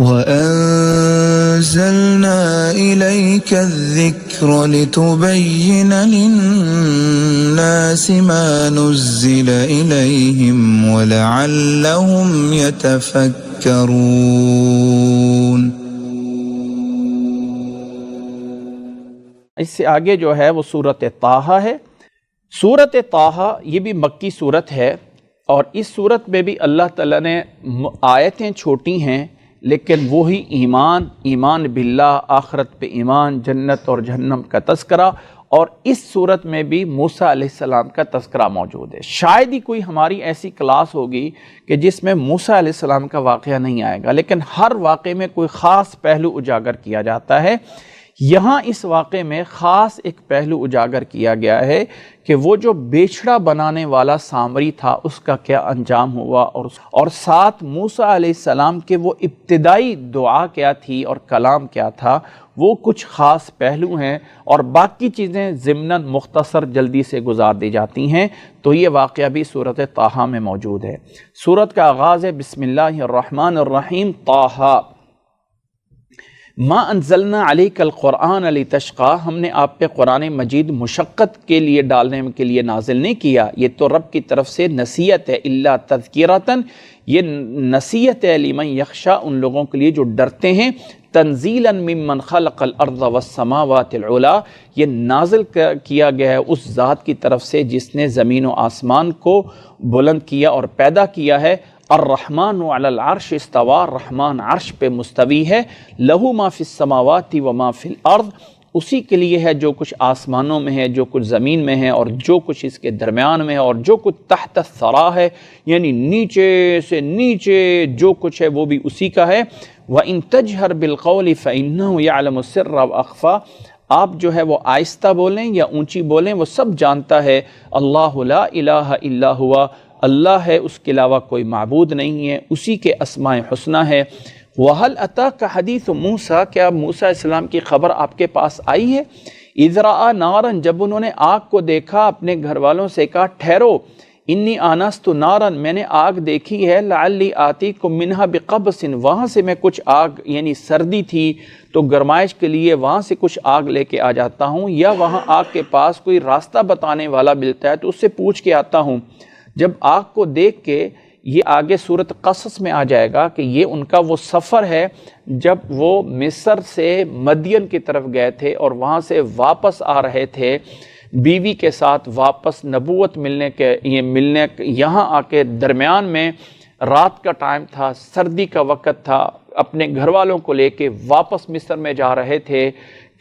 وَأَنزَلْنَا إِلَيْكَ الذِّكْرَ لِتُبَيِّنَ لِلنَّاسِ مَا نُزِّلَ إِلَيْهِمْ وَلَعَلَّهُمْ يَتَفَكَّرُونَ۔ اس سے آگے جو ہے وہ سورۃ طٰہٰ ہے۔ سورۃ طٰہٰ یہ بھی مکی سورت ہے، اور اس سورت میں بھی اللہ تعالیٰ نے آیتیں چھوٹی ہیں لیکن وہی ایمان باللہ، آخرت پہ ایمان، جنت اور جہنم کا تذکرہ، اور اس صورت میں بھی موسیٰ علیہ السلام کا تذکرہ موجود ہے۔ شاید ہی کوئی ہماری ایسی کلاس ہوگی کہ جس میں موسیٰ علیہ السلام کا واقعہ نہیں آئے گا، لیکن ہر واقعے میں کوئی خاص پہلو اجاگر کیا جاتا ہے۔ یہاں اس واقعے میں خاص ایک پہلو اجاگر کیا گیا ہے کہ وہ جو بیچڑا بنانے والا سامری تھا اس کا کیا انجام ہوا، اور ساتھ موسیٰ علیہ السلام کے وہ ابتدائی دعا کیا تھی اور کلام کیا تھا، وہ کچھ خاص پہلو ہیں، اور باقی چیزیں ضمناً مختصر جلدی سے گزار دی جاتی ہیں۔ تو یہ واقعہ بھی سورۃ طٰہٰ میں موجود ہے۔ سورت کا آغاز ہے بسم اللہ الرحمن الرحیم، طٰہٰ ما انزلنا علیک القرآن لتشقی، ہم نے آپ پہ قرآن مجید مشقت کے لیے ڈالنے کے لیے نازل نہیں کیا، یہ تو رب کی طرف سے نصیحت ہے، الا تذکرۃ، یہ نصیحت ہے لمن یخشی، ان لوگوں کے لیے جو ڈرتے ہیں، تنزیلا ممن خلق الارض والسماوات العلی، یہ نازل کیا گیا ہے اس ذات کی طرف سے جس نے زمین و آسمان کو بلند کیا اور پیدا کیا ہے۔ الرحمن علی العرش استوى، رحمان عرش پہ مستوی ہے۔ لہ ما فی السماوات و ما فی الارض، اسی کے لیے ہے جو کچھ آسمانوں میں ہے، جو کچھ زمین میں ہے، اور جو کچھ اس کے درمیان میں ہے، اور جو کچھ تحت الثری ہے، یعنی نیچے سے نیچے جو کچھ ہے وہ بھی اسی کا ہے۔ وَإِن تَجْهَرْ بِالْقَوْلِ فَإِنَّهُ يَعْلَمُ السِّرَّ وَأَخْفَى، آپ جو ہے وہ آہستہ بولیں یا اونچی بولیں، وہ سب جانتا ہے۔ اللہ لا الہ الا ہوا، اللہ ہے، اس کے علاوہ کوئی معبود نہیں ہے، اسی کے اسماء حسنی ہے۔ وَهَلْ أَتَاكَ حَدِيثُ مُوسَىٰ، کیا موسیٰ علیہ السلام کی خبر آپ کے پاس آئی ہے؟ اِذْ رَأَىٰ نَارًا، جب انہوں نے آگ کو دیکھا، اپنے گھر والوں سے کہا ٹھہرو، انی آنست نارا، میں نے آگ دیکھی ہے، لعلی آتیکم منہا بقبس، وہاں سے میں کچھ آگ، یعنی سردی تھی تو گرمائش کے لیے وہاں سے کچھ آگ لے کے آ جاتا ہوں، یا وہاں آگ کے پاس کوئی راستہ بتانے والا ملتا ہے تو اس سے پوچھ کے آتا ہوں۔ جب آگ کو دیکھ کے، یہ آگے سورۃ قصص میں آ جائے گا کہ یہ ان کا وہ سفر ہے جب وہ مصر سے مدین کی طرف گئے تھے اور وہاں سے واپس آ رہے تھے بیوی کے ساتھ، واپس نبوت ملنے یہاں آ کے درمیان میں رات کا ٹائم تھا، سردی کا وقت تھا، اپنے گھر والوں کو لے کے واپس مصر میں جا رہے تھے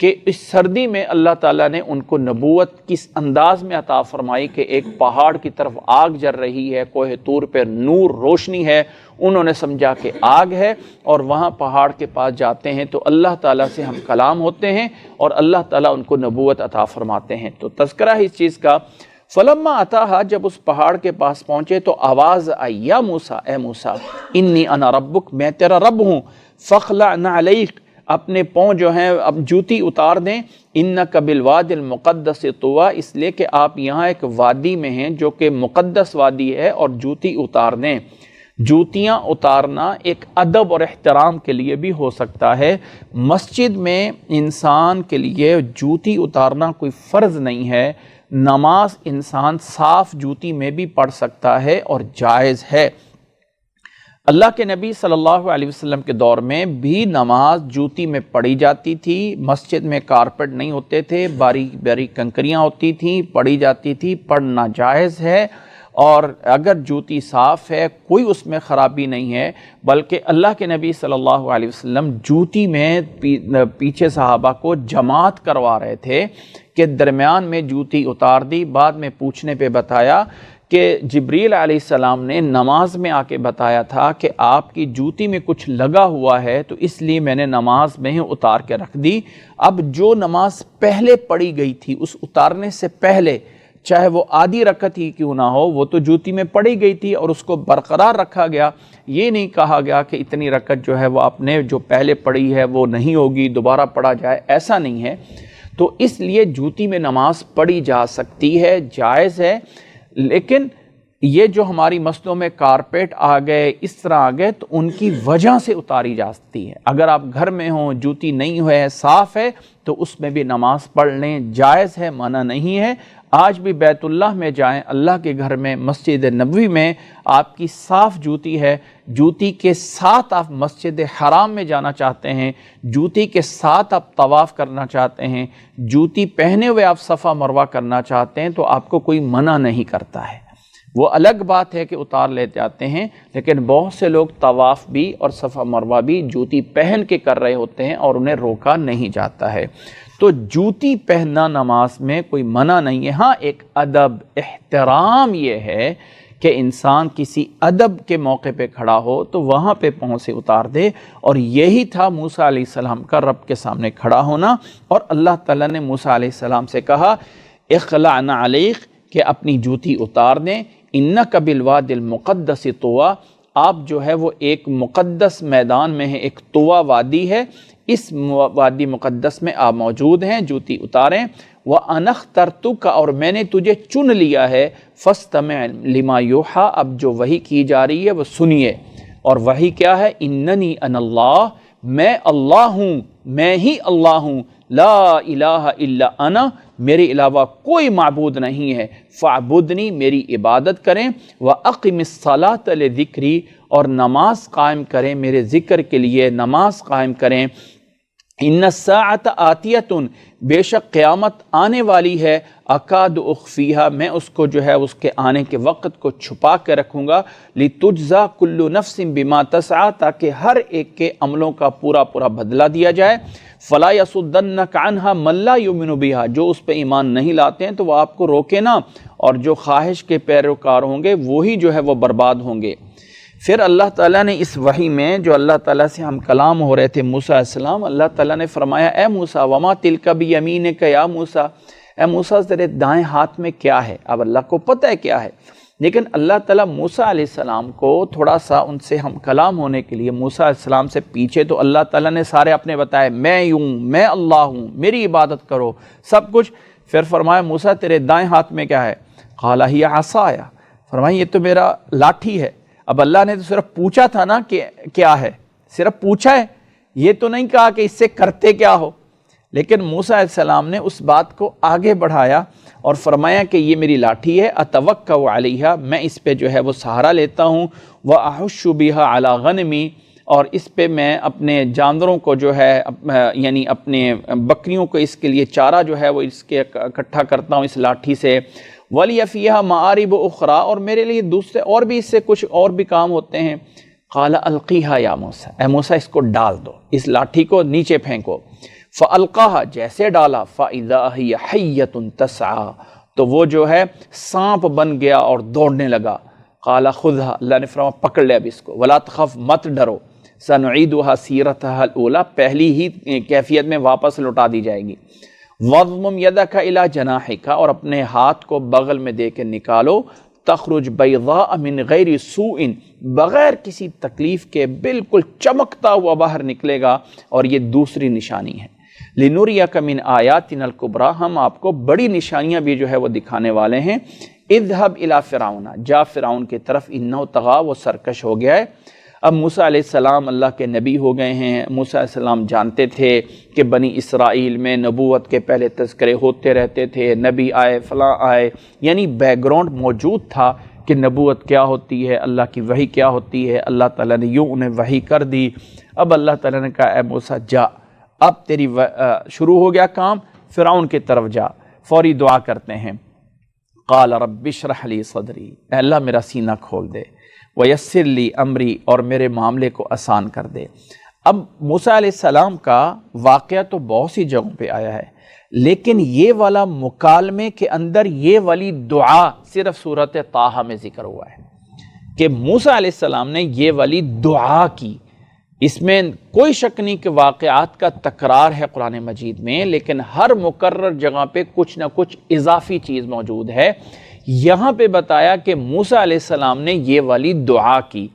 کہ اس سردی میں اللہ تعالیٰ نے ان کو نبوت کس انداز میں عطا فرمائی کہ ایک پہاڑ کی طرف آگ جل رہی ہے، کوہ طور پہ نور روشنی ہے، انہوں نے سمجھا کہ آگ ہے، اور وہاں پہاڑ کے پاس جاتے ہیں تو اللہ تعالیٰ سے ہم کلام ہوتے ہیں اور اللہ تعالیٰ ان کو نبوت عطا فرماتے ہیں۔ تو تذکرہ ہے اس چیز کا۔ فلما اتاہا، جب اس پہاڑ کے پاس پہنچے تو آواز آئی، یا موسیٰ، اے موسیٰ، انی انا ربک، میں تیرا رب ہوں، فاخلع نعلیک، اپنے پاؤں جو ہیں اب جوتی اتار دیں، انک بالوادی المقدس طویٰ، اس لیے کہ آپ یہاں ایک وادی میں ہیں جو کہ مقدس وادی ہے، اور جوتی اتار دیں۔ جوتیاں اتارنا ایک ادب اور احترام کے لیے بھی ہو سکتا ہے۔ مسجد میں انسان کے لیے جوتی اتارنا کوئی فرض نہیں ہے، نماز انسان صاف جوتی میں بھی پڑھ سکتا ہے اور جائز ہے۔ اللہ کے نبی صلی اللہ علیہ وسلم کے دور میں بھی نماز جوتی میں پڑھی جاتی تھی، مسجد میں کارپٹ نہیں ہوتے تھے، باریک باریک کنکریاں ہوتی تھیں، پڑھی جاتی تھی، پڑھنا جائز ہے، اور اگر جوتی صاف ہے کوئی اس میں خرابی نہیں ہے، بلکہ اللہ کے نبی صلی اللہ علیہ وسلم جوتی میں پیچھے صحابہ کو جماعت کروا رہے تھے کہ درمیان میں جوتی اتار دی۔ بعد میں پوچھنے پہ بتایا کہ جبریل علیہ السلام نے نماز میں آ کے بتایا تھا کہ آپ کی جوتی میں کچھ لگا ہوا ہے، تو اس لیے میں نے نماز میں ہی اتار کے رکھ دی۔ اب جو نماز پہلے پڑھی گئی تھی اس اتارنے سے پہلے، چاہے وہ آدھی رکعت ہی کیوں نہ ہو، وہ تو جوتی میں پڑھی گئی تھی اور اس کو برقرار رکھا گیا۔ یہ نہیں کہا گیا کہ اتنی رکعت جو ہے وہ آپ نے جو پہلے پڑھی ہے وہ نہیں ہوگی، دوبارہ پڑھا جائے، ایسا نہیں ہے۔ تو اس لیے جوتی میں نماز پڑھی جا سکتی ہے، جائز ہے، لیکن یہ جو ہماری مسجدوں میں کارپیٹ آ گئے، اس طرح آ گئے، تو ان کی وجہ سے اتاری جاتی ہے۔ اگر آپ گھر میں ہوں، جوتی نہیں ہے، صاف ہے، تو اس میں بھی نماز پڑھ لیں، جائز ہے، منع نہیں ہے۔ آج بھی بیت اللہ میں جائیں، اللہ کے گھر میں، مسجد نبوی میں آپ کی صاف جوتی ہے، جوتی کے ساتھ آپ مسجد حرام میں جانا چاہتے ہیں، جوتی کے ساتھ آپ طواف کرنا چاہتے ہیں، جوتی پہنے ہوئے آپ صفا مروہ کرنا چاہتے ہیں، تو آپ کو کوئی منع نہیں کرتا ہے۔ وہ الگ بات ہے کہ اتار لے جاتے ہیں، لیکن بہت سے لوگ طواف بھی اور صفا مروہ بھی جوتی پہن کے کر رہے ہوتے ہیں اور انہیں روکا نہیں جاتا ہے۔ تو جوتی پہننا نماز میں کوئی منع نہیں ہے۔ ہاں ایک ادب، احترام یہ ہے کہ انسان کسی ادب کے موقع پہ کھڑا ہو تو وہاں پہ پاؤں سے اتار دے، اور یہی تھا موسیٰ علیہ السلام کا رب کے سامنے کھڑا ہونا۔ اور اللہ تعالیٰ نے موسیٰ علیہ السلام سے کہا اخلع نعلیک، کہ اپنی جوتی اتار دیں، انک بالوادی المقدس طویٰ، آپ جو ہے وہ ایک مقدس میدان میں ہیں، ایک طویٰ وادی ہے، اس وادی مقدس میں آپ موجود ہیں، جوتی اتاریں۔ وَأَنَا اخْتَرْتُكَ، اور میں نے تجھے چن لیا ہے، فَاسْتَمِعْ لِمَا يُوحَىٰ، اب جو وحی کی جا رہی ہے وہ سنیے۔ اور وحی کیا ہے؟ اِنَّنِي أَنَا اللَّهُ، میں اللہ ہوں، میں ہی اللہ ہوں، لا الہ الا انا، میرے علاوہ کوئی معبود نہیں ہے، فاعبدنی، میری عبادت کریں، وَأَقِمِ الصَّلَاةَ لِذِكْرِي، اور نماز قائم کریں میرے ذکر کے لیے، نماز قائم کریں۔ ان الساعۃ آتیۃ، بے شک قیامت آنے والی ہے، اکاد اخفیہا، میں اس کو جو ہے اس کے آنے کے وقت کو چھپا کے رکھوں گا، لتجزا کل نفس بما تسعی، تاکہ ہر ایک کے عملوں کا پورا پورا بدلہ دیا جائے۔ فلا یصدنک عنہا من لا یؤمن بہا، جو اس پہ ایمان نہیں لاتے ہیں تو وہ آپ کو روکے نہ، اور جو خواہش کے پیروکار ہوں گے وہی جو ہے وہ برباد ہوں گے۔ پھر اللہ تعالیٰ نے اس وحی میں جو اللہ تعالیٰ سے ہم کلام ہو رہے تھے موسیٰ علیہ السلام، اللہ تعالیٰ نے فرمایا اے موسیٰ وما تلک بیمینک یا موسیٰ، اے موسیٰ تیرے دائیں ہاتھ میں کیا ہے؟ اب اللہ کو پتہ ہے کیا ہے، لیکن اللہ تعالیٰ موسیٰ علیہ السلام کو تھوڑا سا ان سے ہم کلام ہونے کے لیے، موسیٰ علیہ السلام سے پیچھے تو اللہ تعالیٰ نے سارے اپنے بتائے، میں ہوں، میں اللہ ہوں، میری عبادت کرو، سب کچھ۔ پھر فرمایا موسیٰ تیرے دائیں ہاتھ میں کیا ہے؟ قال ہی عصای، فرمایا یہ تو میرا لاٹھی ہے۔ اب اللہ نے تو صرف پوچھا تھا نا کہ کیا ہے، صرف پوچھا ہے، یہ تو نہیں کہا کہ اس سے کرتے کیا ہو، لیکن موسیٰ علیہ السلام نے اس بات کو آگے بڑھایا اور فرمایا کہ یہ میری لاٹھی ہے، اتوکا علیہا، میں اس پہ جو ہے وہ سہارا لیتا ہوں، واحش بہا علی غنمی، اور اس پہ میں اپنے جانوروں کو جو ہے یعنی اپنے بکریوں کو اس کے لیے چارہ جو ہے وہ اس کے اکٹھا کرتا ہوں اس لاٹھی سے، وَلِيَ فِيهَا مَآرِبُ أُخْرَىٰ، اور میرے لیے دوسرے اور بھی اس سے کچھ اور بھی کام ہوتے ہیں۔ قَالَ أَلْقِيهَا يَا مُوسَىٰ، اے موسیٰ اس کو ڈال دو، اس لاٹھی کو نیچے پھینکو۔ فَأَلْقَاهَا، جیسے ڈالا، فَإِذَا هِيَ حَيَّةٌ تَسْعَىٰ، تو وہ جو ہے سانپ بن گیا اور دوڑنے لگا۔ قَالَ خُذْهَا، اللہ نے فرمایا پکڑ لے اب اس کو، وَلَا تَخَفْ، مت ڈرو، سَنُعِيدُهَا سِيرَتَهَا الْأُولَىٰ، پہلی ہی کیفیت میں واپس لوٹا دی جائے گی۔ وَضْمُمْ يَدَكَ إِلَىٰ جَنَاحِكَ، اور اپنے ہاتھ کو بغل میں دے کے نکالو، تخرج بيضاء من غیر سوء، بغیر کسی تکلیف کے بالکل چمکتا ہوا باہر نکلے گا، اور یہ دوسری نشانی ہے۔ لِنُرِيَكَ مِنْ آيَاتِنَا الْكُبْرىٰ، ہم آپ کو بڑی نشانیاں بھی جو ہے وہ دکھانے والے ہیں۔ اذهب إلى فرعون، جا فرعون کی طرف، انه طغى، وہ سرکش ہو گیا ہے۔ اب موسیٰ علیہ السلام اللہ کے نبی ہو گئے ہیں۔ موسیٰ علیہ السلام جانتے تھے کہ بنی اسرائیل میں نبوت کے پہلے تذکرے ہوتے رہتے تھے، نبی آئے، فلاں آئے، یعنی بیک گراؤنڈ موجود تھا کہ نبوت کیا ہوتی ہے، اللہ کی وحی کیا ہوتی ہے۔ اللہ تعالیٰ نے یوں انہیں وحی کر دی۔ اب اللہ تعالیٰ نے کہا اے موسیٰ جا، اب تیری شروع ہو گیا کام، فرعون کی طرف جا۔ فوری دعا کرتے ہیں، قال رب اشرح لی صدری، اے اللہ میرا سینہ کھول دے، ویسر لی امری، اور میرے معاملے کو آسان کر دے۔ اب موسیٰ علیہ السلام کا واقعہ تو بہت سی جگہوں پہ آیا ہے، لیکن یہ والا مکالمے کے اندر یہ والی دعا صرف سورۃ طٰہٰ میں ذکر ہوا ہے کہ موسیٰ علیہ السلام نے یہ والی دعا کی۔ اس میں کوئی شک نہیں کہ واقعات کا تکرار ہے قرآن مجید میں، لیکن ہر مکرر جگہ پہ کچھ نہ کچھ اضافی چیز موجود ہے۔ یہاں پہ بتایا کہ موسیٰ علیہ السلام نے یہ والی دعا کی،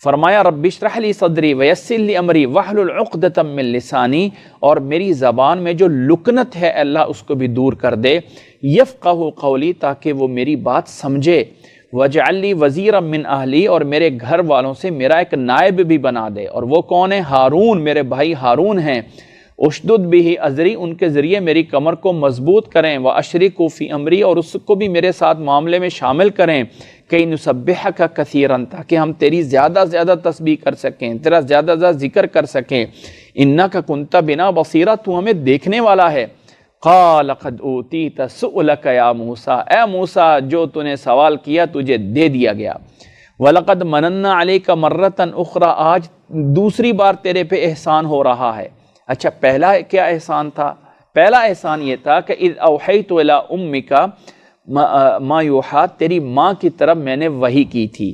فرمایا رب اشرح لی صدری ویسر لی امری واحلل عقدۃ من لسانی، اور میری زبان میں جو لکنت ہے اللہ اس کو بھی دور کر دے، یفقہوا قولی، تاکہ وہ میری بات سمجھے، وجعل لی وزیرا من اہلی، اور میرے گھر والوں سے میرا ایک نائب بھی بنا دے، اور وہ کون ہے؟ ہارون، میرے بھائی ہارون ہیں۔ اشدد بہ ازری، ان کے ذریعے میری کمر کو مضبوط کریں، واشرکہ فی امری، اور اس کو بھی میرے ساتھ معاملے میں شامل کریں، کہ نسبحک کثیرا، تاکہ ہم تیری زیادہ زیادہ تسبیح کر سکیں، تیرا زیادہ زیادہ ذکر کر سکیں۔ انک کنت بنا بصیرا، تو ہمیں دیکھنے والا ہے۔ قال قد اوتیت سؤلک یا موسیٰ، اے موسیٰ جو تو نے سوال کیا تجھے دے دیا گیا۔ وَلَقَدْ مَنَنَّا عَلَيْكَ مَرَّةً أُخْرَى، آج دوسری بار تیرے پہ احسان ہو رہا ہے۔ اچھا پہلا کیا احسان تھا؟ پہلا احسان یہ تھا کہ اذ اوحیت الی امک ما یوحیٰ، تیری ماں کی طرف میں نے وحی کی تھی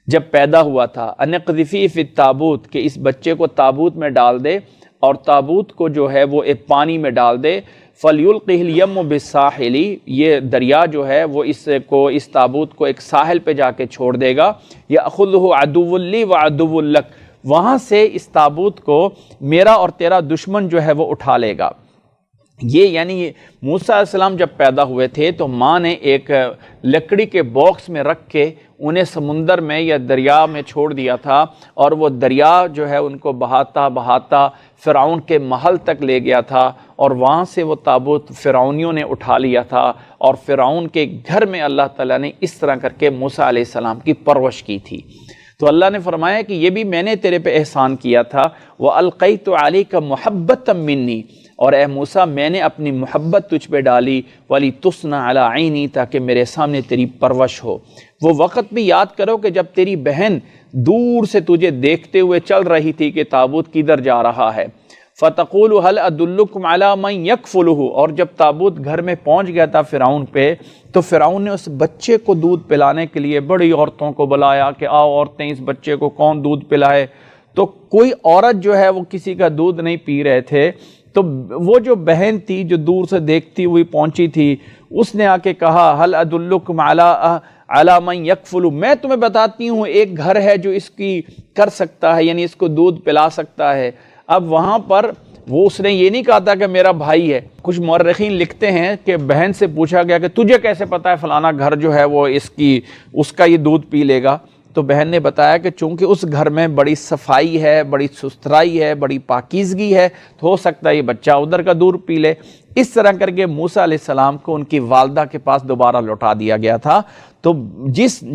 جب پیدا ہوا تھا، ان اقذفی فی التابوت، کہ اس بچے کو تابوت میں ڈال دے، اور تابوت کو جو ہے وہ ایک پانی میں ڈال دے، فَلْيُلْقِهِ الْيَمُّ بِالسَّاحِلِ، یہ دریا جو ہے وہ اس تابوت کو ایک ساحل پہ جا کے چھوڑ دے گا، يَأْخُذُهُ عَدُوٌّ لِّي وَعَدُوٌّ لَّكَ، وہاں سے اس تابوت کو میرا اور تیرا دشمن جو ہے وہ اٹھا لے گا۔ یہ یعنی موسیٰ علیہ السلام جب پیدا ہوئے تھے تو ماں نے ایک لکڑی کے باکس میں رکھ کے انہیں سمندر میں یا دریا میں چھوڑ دیا تھا، اور وہ دریا جو ہے ان کو بہاتا بہاتا فرعون کے محل تک لے گیا تھا، اور وہاں سے وہ تابوت فرعونیوں نے اٹھا لیا تھا، اور فرعون کے گھر میں اللہ تعالیٰ نے اس طرح کر کے موسیٰ علیہ السلام کی پرورش کی تھی۔ تو اللہ نے فرمایا کہ یہ بھی میں نے تیرے پہ احسان کیا تھا۔ وَأَلْقَيْتُ عَلَيْكَ مُحَبَّةً مِّنِّي، اور اے موسیٰ میں نے اپنی محبت تجھ پہ ڈالی، وَلِتُصْنَعَ عَلَىٰ عَيْنِي، تاکہ میرے سامنے تیری پرورش ہو۔ وہ وقت بھی یاد کرو کہ جب تیری بہن دور سے تجھے دیکھتے ہوئے چل رہی تھی کہ تابوت کدھر جا رہا ہے۔ فَتَقُولُ هَلْ أَدُلُّكُمْ عَلَىٰ مَنْ يَكْفُلُهُ، اور جب تابوت گھر میں پہنچ گیا تھا فرعون پہ، تو فرعون نے اس بچے کو دودھ پلانے کے لیے بڑی عورتوں کو بلایا کہ آؤ عورتیں، اس بچے کو کون دودھ پلائے؟ تو کوئی عورت جو ہے وہ کسی کا دودھ نہیں پی رہے تھے، تو وہ جو بہن تھی جو دور سے دیکھتی ہوئی پہنچی تھی، اس نے آ کے کہا هَلْ أَدُلُّكُمْ عَلَىٰ مَنْ يَكْفُلُ، میں تمہیں بتاتی ہوں ایک گھر ہے جو اس کی کر سکتا ہے، یعنی اس کو دودھ پلا سکتا ہے۔ اب وہاں پر وہ اس نے یہ نہیں کہا تھا کہ میرا بھائی ہے۔ کچھ مورخین لکھتے ہیں کہ بہن سے پوچھا گیا کہ تجھے کیسے پتا ہے فلانا گھر جو ہے وہ اس کا یہ دودھ پی لے گا؟ تو بہن نے بتایا کہ چونکہ اس گھر میں بڑی صفائی ہے، بڑی ستھرائی ہے، بڑی پاکیزگی ہے، تو ہو سکتا ہے یہ بچہ ادھر کا دودھ پی لے۔ اس طرح کر کے موسیٰ علیہ السلام کو ان کی والدہ کے پاس دوبارہ لوٹا دیا گیا تھا۔ تو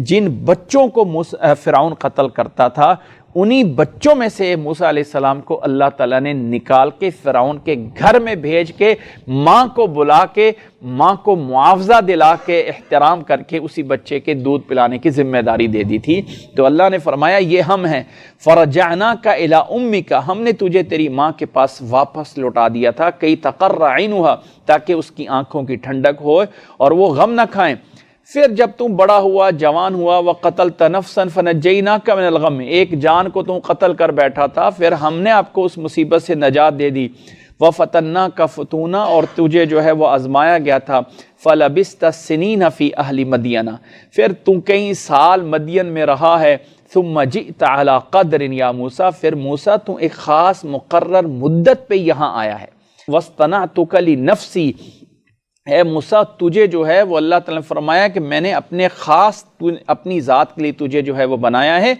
جن بچوں کو فرعون قتل کرتا تھا، انہی بچوں میں سے موسیٰ علیہ السلام کو اللہ تعالیٰ نے نکال کے فرعون کے گھر میں بھیج کے ماں کو بلا کے ماں کو معاوضہ دلا کے احترام کر کے اسی بچے کے دودھ پلانے کی ذمہ داری دے دی تھی۔ تو اللہ نے فرمایا یہ ہم ہیں، فرجعناک الی امک، ہم نے تجھے تیری ماں کے پاس واپس لوٹا دیا تھا، کئی تقر عینھا، تاکہ اس کی آنکھوں کی ٹھنڈک ہو اور وہ غم نہ کھائیں۔ پھر جب تم بڑا ہوا، جوان ہوا، وَقَتَلْتَ نَفْسًا فَنَجَّيْنَاكَ مِنَ الْغَمِّ، ایک جان کو تم قتل کر بیٹھا تھا، پھر ہم نے آپ کو اس مصیبت سے نجات دے دی۔ وَفَتَنَّاكَ فُتُونًا، اور تجھے جو ہے وہ آزمایا گیا تھا۔ فَلَبِثْتَ سِنِينَ فِي أَهْلِ مَدْيَنَ، پھر تم کئی سال مدین میں رہا ہے۔ ثُمَّ جِئْتَ عَلَىٰ قَدْرٍ یا موسیٰ، پھر موسیٰ تم ایک خاص مقرر مدت پہ یہاں آیا ہے۔ وَاصْطَنَعْتُكَ لِنَفْسِي، اے موسیٰ تجھے جو ہے وہ اللہ تعالیٰ نے فرمایا کہ میں نے اپنے خاص اپنی ذات کے لیے تجھے جو ہے وہ بنایا ہے۔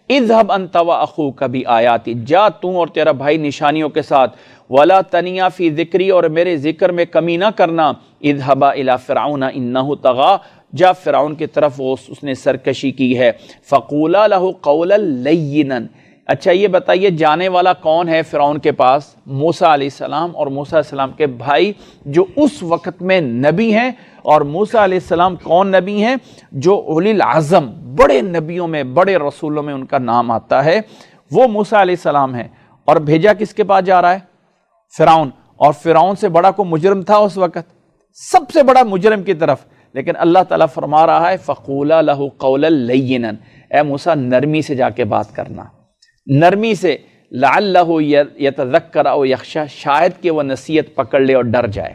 اذهب انت واخوک بآیاتی، جا تم اور تیرا بھائی نشانیوں کے ساتھ۔ ولا تنیا فی ذکری، اور میرے ذکر میں کمی نہ کرنا۔ اذهب الی فرعون انہ طغی، جا فرعون کی طرف اس نے سرکشی کی ہے۔ فقولا لہ قولا لینا، اچھا یہ بتائیے جانے والا کون ہے فرعون کے پاس؟ موسیٰ علیہ السلام اور موسیٰ علیہ السلام کے بھائی جو اس وقت میں نبی ہیں۔ اور موسیٰ علیہ السلام کون نبی ہیں؟ جو اولی العزم، بڑے نبیوں میں، بڑے رسولوں میں ان کا نام آتا ہے، وہ موسیٰ علیہ السلام ہیں۔ اور بھیجا کس کے پاس جا رہا ہے؟ فرعون، اور فرعون سے بڑا کوئی مجرم تھا اس وقت؟ سب سے بڑا مجرم کی طرف۔ لیکن اللہ تعالیٰ فرما رہا ہے فَقُولَا لَهُ قَوْلًا لَيِّنًا، اے موسیٰ نرمی سے جا کے بات کرنا، نرمی سے، لَعَلَّهُ يَتَذَكَّرُ اَوْ يَخْشَىٰ، شاید کہ وہ نصیحت پکڑ لے اور ڈر جائے۔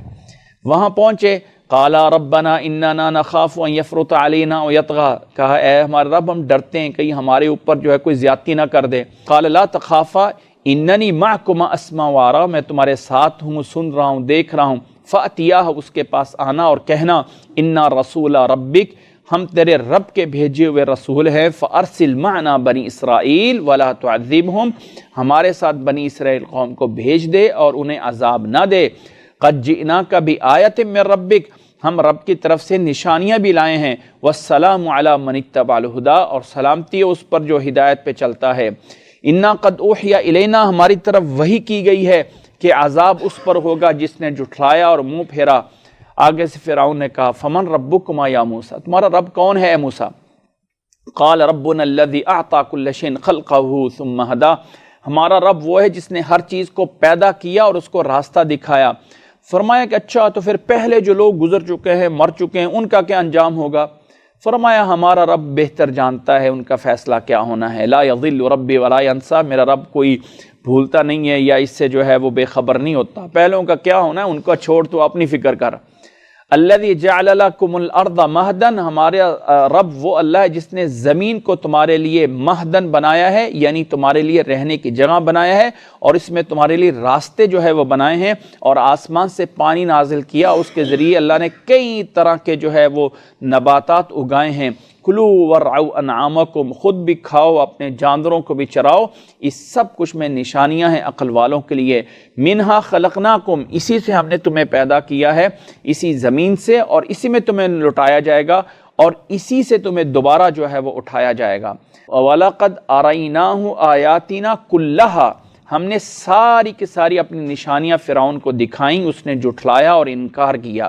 وہاں پہنچے، قَالَا رَبَّنَا إِنَّنَا نَخَافُ أَن يَفْرُطَ عَلَيْنَا أَوْ يَطْغَىٰ، کہا اے ہمارے رب ہم ڈرتے ہیں کہیں ہمارے اوپر جو ہے کوئی زیادتی نہ کر دے۔ قَالَ لَا تَخَافَا إِنَّنِي مَعَكُمَا أَسْمَعُ وَأَرَىٰ، میں تمہارے ساتھ ہوں، سن رہا ہوں، دیکھ رہا ہوں۔ فَأْتِيَاهُ، اس کے پاس آنا اور کہنا، إِنَّا رَسُولَ رَبِّكَ، ہم تیرے رب کے بھیجے ہوئے رسول ہیں، فارسل معنا بنی اسرائیل ولا تعذبہم، ہمارے ساتھ بنی اسرائیل قوم کو بھیج دے اور انہیں عذاب نہ دے۔ قد جئناک بآیۃ من ربک، ہم رب کی طرف سے نشانیاں بھی لائے ہیں، والسلام علی من اتبع الہدی، اور سلامتی ہے اس پر جو ہدایت پہ چلتا ہے۔ انا قد اوحی الینا، ہماری طرف وحی کی گئی ہے کہ عذاب اس پر ہوگا جس نے جھٹلایا اور منہ پھیرا۔ آگے سے فرعون نے کہا فمن ربکما یا موسیٰ، تمہارا رب کون ہے اے موسیٰ؟ قال ربنا الذی اعطی کل شیء خلقہ ثم ہدی، ہمارا رب وہ ہے جس نے ہر چیز کو پیدا کیا اور اس کو راستہ دکھایا۔ فرمایا کہ اچھا تو پھر پہلے جو لوگ گزر چکے ہیں، مر چکے ہیں، ان کا کیا انجام ہوگا؟ فرمایا ہمارا رب بہتر جانتا ہے ان کا فیصلہ کیا ہونا ہے۔ لا یضل ربی ولا ینسیٰ، میرا رب کوئی بھولتا نہیں ہے یا اس سے جو ہے وہ بے خبر نہیں ہوتا، پہلوں کا کیا ہونا ہے ان کا چھوڑ، تو اپنی فکر کر۔ الذی جعل لکم الارض مہدن، ہمارے رب وہ اللہ ہے جس نے زمین کو تمہارے لیے مہدن بنایا ہے، یعنی تمہارے لیے رہنے کی جگہ بنایا ہے، اور اس میں تمہارے لیے راستے جو ہے وہ بنائے ہیں، اور آسمان سے پانی نازل کیا، اس کے ذریعے اللہ نے کئی طرح کے جو ہے وہ نباتات اگائے ہیں۔ کلو ورعوا انعامکم، خود بھی کھاؤ اپنے جانوروں کو بھی چراؤ، اس سب کچھ میں نشانیاں ہیں عقل والوں کے لیے۔ منہا خلقناکم، اسی سے ہم نے تمہیں پیدا کیا ہے، اسی زمین سے، اور اسی میں تمہیں لٹایا جائے گا، اور اسی سے تمہیں دوبارہ جو ہے وہ اٹھایا جائے گا۔ وَلَقَدْ أَرَيْنَاهُ آيَاتِنَا كُلَّهَا، ہم نے ساری کی ساری اپنی نشانیاں فرعون کو دکھائیں، اس نے جھٹلایا اور انکار کیا۔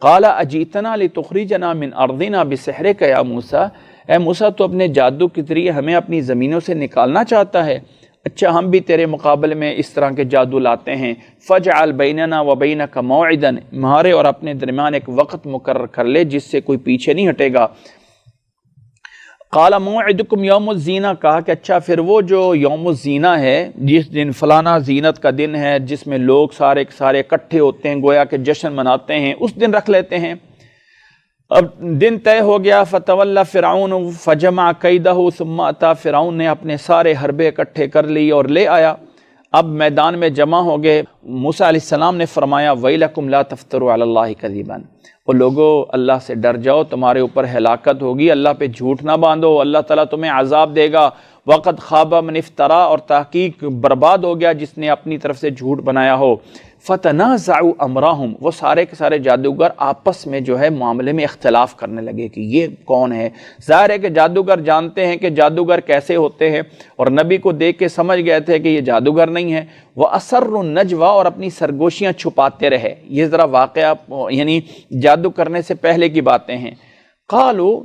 قال اجیتنا لتخرجنا من ارضنا بسحرک یا موسیٰ، اے موسیٰ تو اپنے جادو کے ذریعے ہمیں اپنی زمینوں سے نکالنا چاہتا ہے؟ اچھا ہم بھی تیرے مقابلے میں اس طرح کے جادو لاتے ہیں۔ فجعل بیننا وبینک موعدا، ہمارے اور اپنے درمیان ایک وقت مقرر کر لے جس سے کوئی پیچھے نہیں ہٹے گا۔ قال موعدکم یوم الزینہ، کہا کہ اچھا پھر وہ جو یوم الزینہ ہے، جس دن فلانا زینت کا دن ہے جس میں لوگ سارے سارے اکٹھے ہوتے ہیں، گویا کہ جشن مناتے ہیں، اس دن رکھ لیتے ہیں۔ اب دن طے ہو گیا۔ فتولی فرعون فجمع کیدہ ثم اتی، فرعون نے اپنے سارے حربے اکٹھے کر لی اور لے آیا۔ اب میدان میں جمع ہو گئے۔ موسیٰ علیہ السلام نے فرمایا ویلکم لا تفتروا علی اللہ کذبا، وہ لوگو اللہ سے ڈر جاؤ، تمہارے اوپر ہلاکت ہوگی، اللہ پہ جھوٹ نہ باندھو، اللہ تعالیٰ تمہیں عذاب دے گا۔ وقد خاب من افترا، اور تحقیق برباد ہو گیا جس نے اپنی طرف سے جھوٹ بنایا ہو۔ فتنازعوا امرهم، وہ سارے کے سارے جادوگر آپس میں جو ہے معاملے میں اختلاف کرنے لگے کہ یہ کون ہے۔ ظاہر ہے کہ جادوگر جانتے ہیں کہ جادوگر کیسے ہوتے ہیں، اور نبی کو دیکھ کے سمجھ گئے تھے کہ یہ جادوگر نہیں ہے۔ وَأَسَرُّ النَّجْوَىٰ، اور اپنی سرگوشیاں چھپاتے رہے۔ یہ ذرا واقعہ یعنی جادو کرنے سے پہلے کی باتیں ہیں۔ قالوا،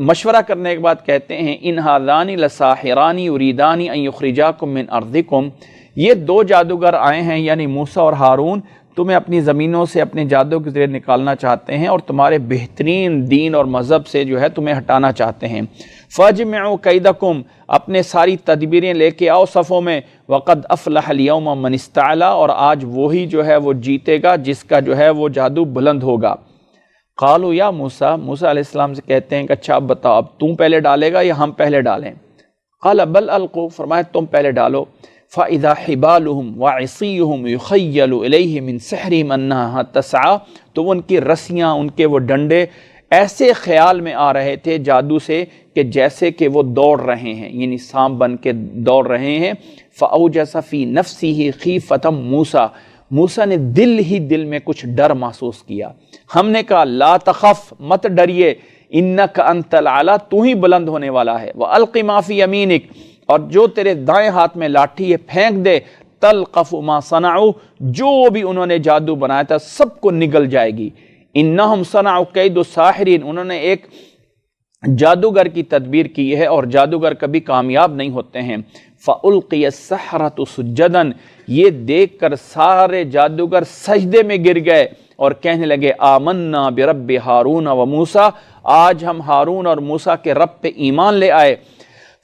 مشورہ کرنے کے بعد کہتے ہیں ان هَذَانِ لَسَاحِرَانِ يُرِيدَانِ أَن يُخْرِجَاكُم مِّنْ أَرْضِكُمْ، یہ دو جادوگر آئے ہیں یعنی موسیٰ اور ہارون، تمہیں اپنی زمینوں سے اپنے جادو کے ذریعے نکالنا چاہتے ہیں اور تمہارے بہترین دین اور مذہب سے جو ہے تمہیں ہٹانا چاہتے ہیں۔ فَاجْمِعُوا كَيْدَكُمْ، اپنے ساری تدبیریں لے کے آؤ صفوں میں۔ وَقَدْ أَفْلَحَ الْيَوْمَ مَنِ اسْتَعْلَىٰ، اور آج وہی جو ہے وہ جیتے گا جس کا جو ہے وہ جادو بلند ہوگا۔ قالوا یا موسیٰ، موسیٰ علیہ السلام سے کہتے ہیں کہ اچھا اب بتاؤ، اب تم پہلے ڈالے گا یا ہم پہلے ڈالیں؟ قال بل القوا، فرمایا تم پہلے ڈالو۔ فَإِذَا حِبَالُهُمْ وَعِصِيُّهُمْ يُخَيَّلُ إِلَيْهِ مِنْ سِحْرِهِمْ أَنَّهَا تَسْعَىٰ، تو ان کی رسیاں، ان کے وہ ڈنڈے ایسے خیال میں آ رہے تھے جادو سے کہ جیسے کہ وہ دوڑ رہے ہیں، یعنی سانپ بن کے دوڑ رہے ہیں۔ فَأَوْجَسَ فِي نَفْسِهِ خِيفَةً موسیٰ، موسیٰ نے دل ہی دل میں کچھ ڈر محسوس کیا۔ ہم نے کہا لا تخف، مت ڈریے، اِنَّكَ أَنتَ الْأَعْلَىٰ، تو ہی بلند ہونے والا ہے۔ وَأَلْقِ مَا فِي يَمِينِكَ، اور جو تیرے دائیں ہاتھ میں لاٹھی ہے پھینک دے۔ تلقف ما صنعوا، جو بھی انہوں نے جادو بنایا تھا سب کو نگل جائے گی۔ انہم صنعوا کید الساحرین، انہوں نے ایک جادوگر کی تدبیر کی ہے اور جادوگر کبھی کامیاب نہیں ہوتے ہیں۔ فَأُلْقِيَ السَّحَرَةُ سُجَّدًا، یہ دیکھ کر سارے جادوگر سجدے میں گر گئے اور کہنے لگے آمنا برب ہارون و موسیٰ، آج ہم ہارون اور موسیٰ کے رب پہ ایمان لے آئے۔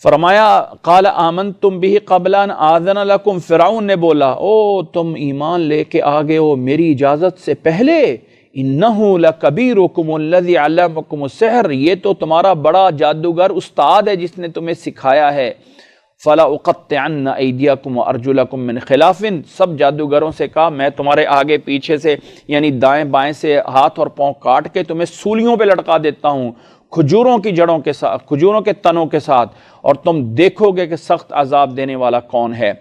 فرمایا قال آمنتم به قبل ان آذن لکم، فرعون نے بولا او تم ایمان لے کے آگے ہو میری اجازت سے پہلے؟ انہ لکبیرکم الذی علمکم السحر، یہ تو تمہارا بڑا جادوگر استاد ہے جس نے تمہیں سکھایا ہے۔ فلا اقطعن ایدیکم وارجلکم من خلاف، سب جادوگروں سے کہا میں تمہارے آگے پیچھے سے یعنی دائیں بائیں سے ہاتھ اور پاؤں کاٹ کے تمہیں سولیوں پہ لٹکا دیتا ہوں۔ کھجوروں کی جڑوں کے ساتھ، کھجوروں کے تنوں کے ساتھ، اور تم دیکھو گے کہ سخت عذاب دینے والا کون ہے۔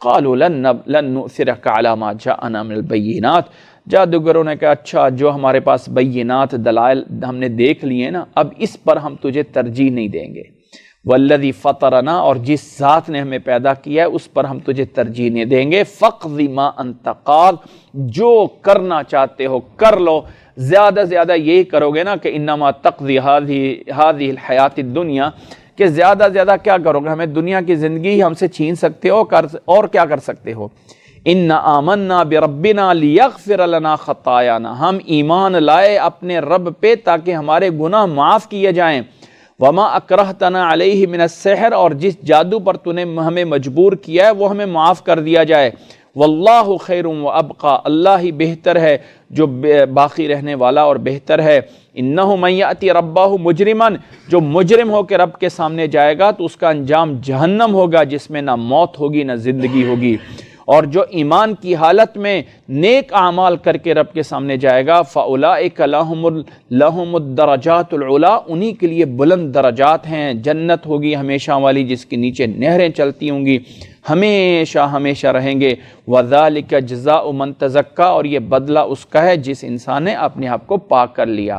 قالوا لن نؤثرك على ما جاءنا من البينات، جادوگروں نے کہا اچھا جو ہمارے پاس بینات دلائل ہم نے دیکھ لیے نا، اب اس پر ہم تجھے ترجیح نہیں دیں گے۔ والذی فطرنا، اور جس ذات نے ہمیں پیدا کیا ہے اس پر ہم تجھے ترجیح نہیں دیں گے۔ فاقض ما انت قاض، جو کرنا چاہتے ہو کر لو، زیادہ زیادہ یہی کرو گے نا کہ انما تقضی هذه الحیات الدنیا، کہ زیادہ زیادہ کیا کرو گے، ہمیں دنیا کی زندگی ہم سے چھین سکتے ہو اور کیا کر سکتے ہو۔ ان آمنا بربنا لیغفر لنا خطایانا، ہم ایمان لائے اپنے رب پہ تاکہ ہمارے گناہ معاف کیے جائیں۔ وما اکرہتنا علیہ من السحر، اور جس جادو پر تو نے ہمیں مجبور کیا ہے وہ ہمیں معاف کر دیا جائے۔ واللہ خیر و ابقا، اللہ ہی بہتر ہے جو باقی رہنے والا اور بہتر ہے۔ انہ من یأتی ربہ مجرما، جو مجرم ہو کے رب کے سامنے جائے گا تو اس کا انجام جہنم ہوگا جس میں نہ موت ہوگی نہ زندگی ہوگی، اور جو ایمان کی حالت میں نیک اعمال کر کے رب کے سامنے جائے گا فاولئک لہم الدرجات العلی، انہی کے لیے بلند درجات ہیں، جنت ہوگی ہمیشہ والی جس کے نیچے نہریں چلتی ہوں گی، ہمیشہ ہمیشہ رہیں گے۔ وذالک جزاء من تزکا، اور یہ بدلہ اس کا ہے جس انسان نے اپنے آپ کو پاک کر لیا۔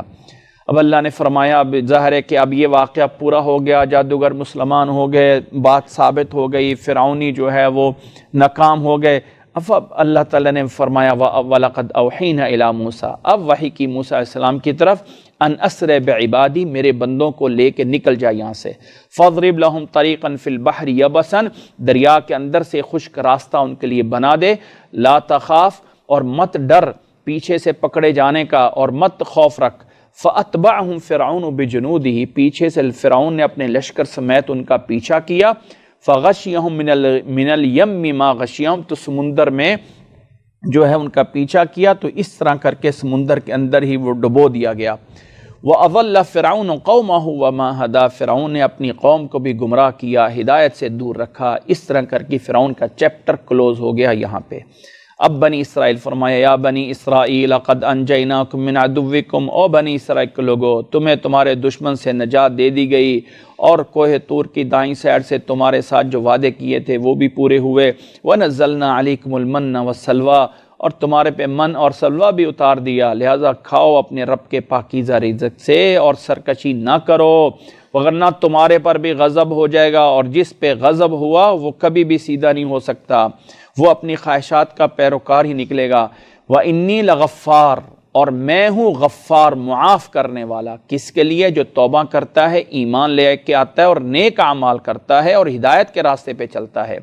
اب اللہ نے فرمایا اب ظاہر ہے کہ اب یہ واقعہ پورا ہو گیا، جادوگر مسلمان ہو گئے، بات ثابت ہو گئی، فرعونی جو ہے وہ ناکام ہو گئے۔ اب اللہ تعالیٰ نے فرمایا وَلَقَدْ أَوْحَيْنَا إِلَىٰ مُوسَىٰ، اب وحی کی موسیٰ علیہ السلام کی طرف، ان اسر بعبادی، میرے بندوں کو لے کے نکل جا یہاں سے۔ فَاضْرِبْ لَهُمْ طَرِيقًا فِي الْبَحْرِ يَبَسًا، دریا کے اندر سے خشک راستہ ان کے لیے بنا دے۔ لا تخاف، اور مت ڈر پیچھے سے پکڑے جانے کا، اور مت خوف رکھ۔ فَأَتْبَعَهُمْ فِرْعَوْنُ بِجُنُودِهِ، پیچھے سے فرعون نے اپنے لشکر سمیت ان کا پیچھا کیا۔ فَغَشِيَهُمْ مِنَ الْيَمِّ مَا غَشِيَهُمْ، تو سمندر میں جو ہے ان کا پیچھا کیا تو اس طرح کر کے سمندر کے اندر ہی وہ ڈبو دیا گیا۔ وَأَضَلَّ فِرْعَوْنُ قَوْمَهُ وَمَا هَدَىٰ، فرعون نے اپنی قوم کو بھی گمراہ کیا، ہدایت سے دور رکھا۔ اس طرح کر کے فرعون کا چیپٹر کلوز ہو گیا یہاں پہ۔ اب بنی اسرائیل فرمایا یا بنی اسرائیل قد انجیناکم من عدوکم، او بنی اسرائیل کے لوگو تمہیں تمہارے دشمن سے نجات دے دی گئی، اور کوہ طور کی دائیں سائڈ سے تمہارے ساتھ جو وعدے کیے تھے وہ بھی پورے ہوئے۔ ونزلنا علیکم المن والسلویٰ، اور تمہارے پہ من اور سلوہ بھی اتار دیا، لہذا کھاؤ اپنے رب کے پاکیزہ رزق سے اور سرکشی نہ کرو، وگرنہ تمہارے پر بھی غضب ہو جائے گا، اور جس پہ غضب ہوا وہ کبھی بھی سیدھا نہیں ہو سکتا، وہ اپنی خواہشات کا پیروکار ہی نکلے گا۔ وَإِنِّي لَغَفَّارٌ، اور میں ہوں غفار، معاف کرنے والا، کس کے لیے؟ جو توبہ کرتا ہے، ایمان لے کے آتا ہے اور نیک اعمال کرتا ہے اور ہدایت کے راستے پہ چلتا ہے۔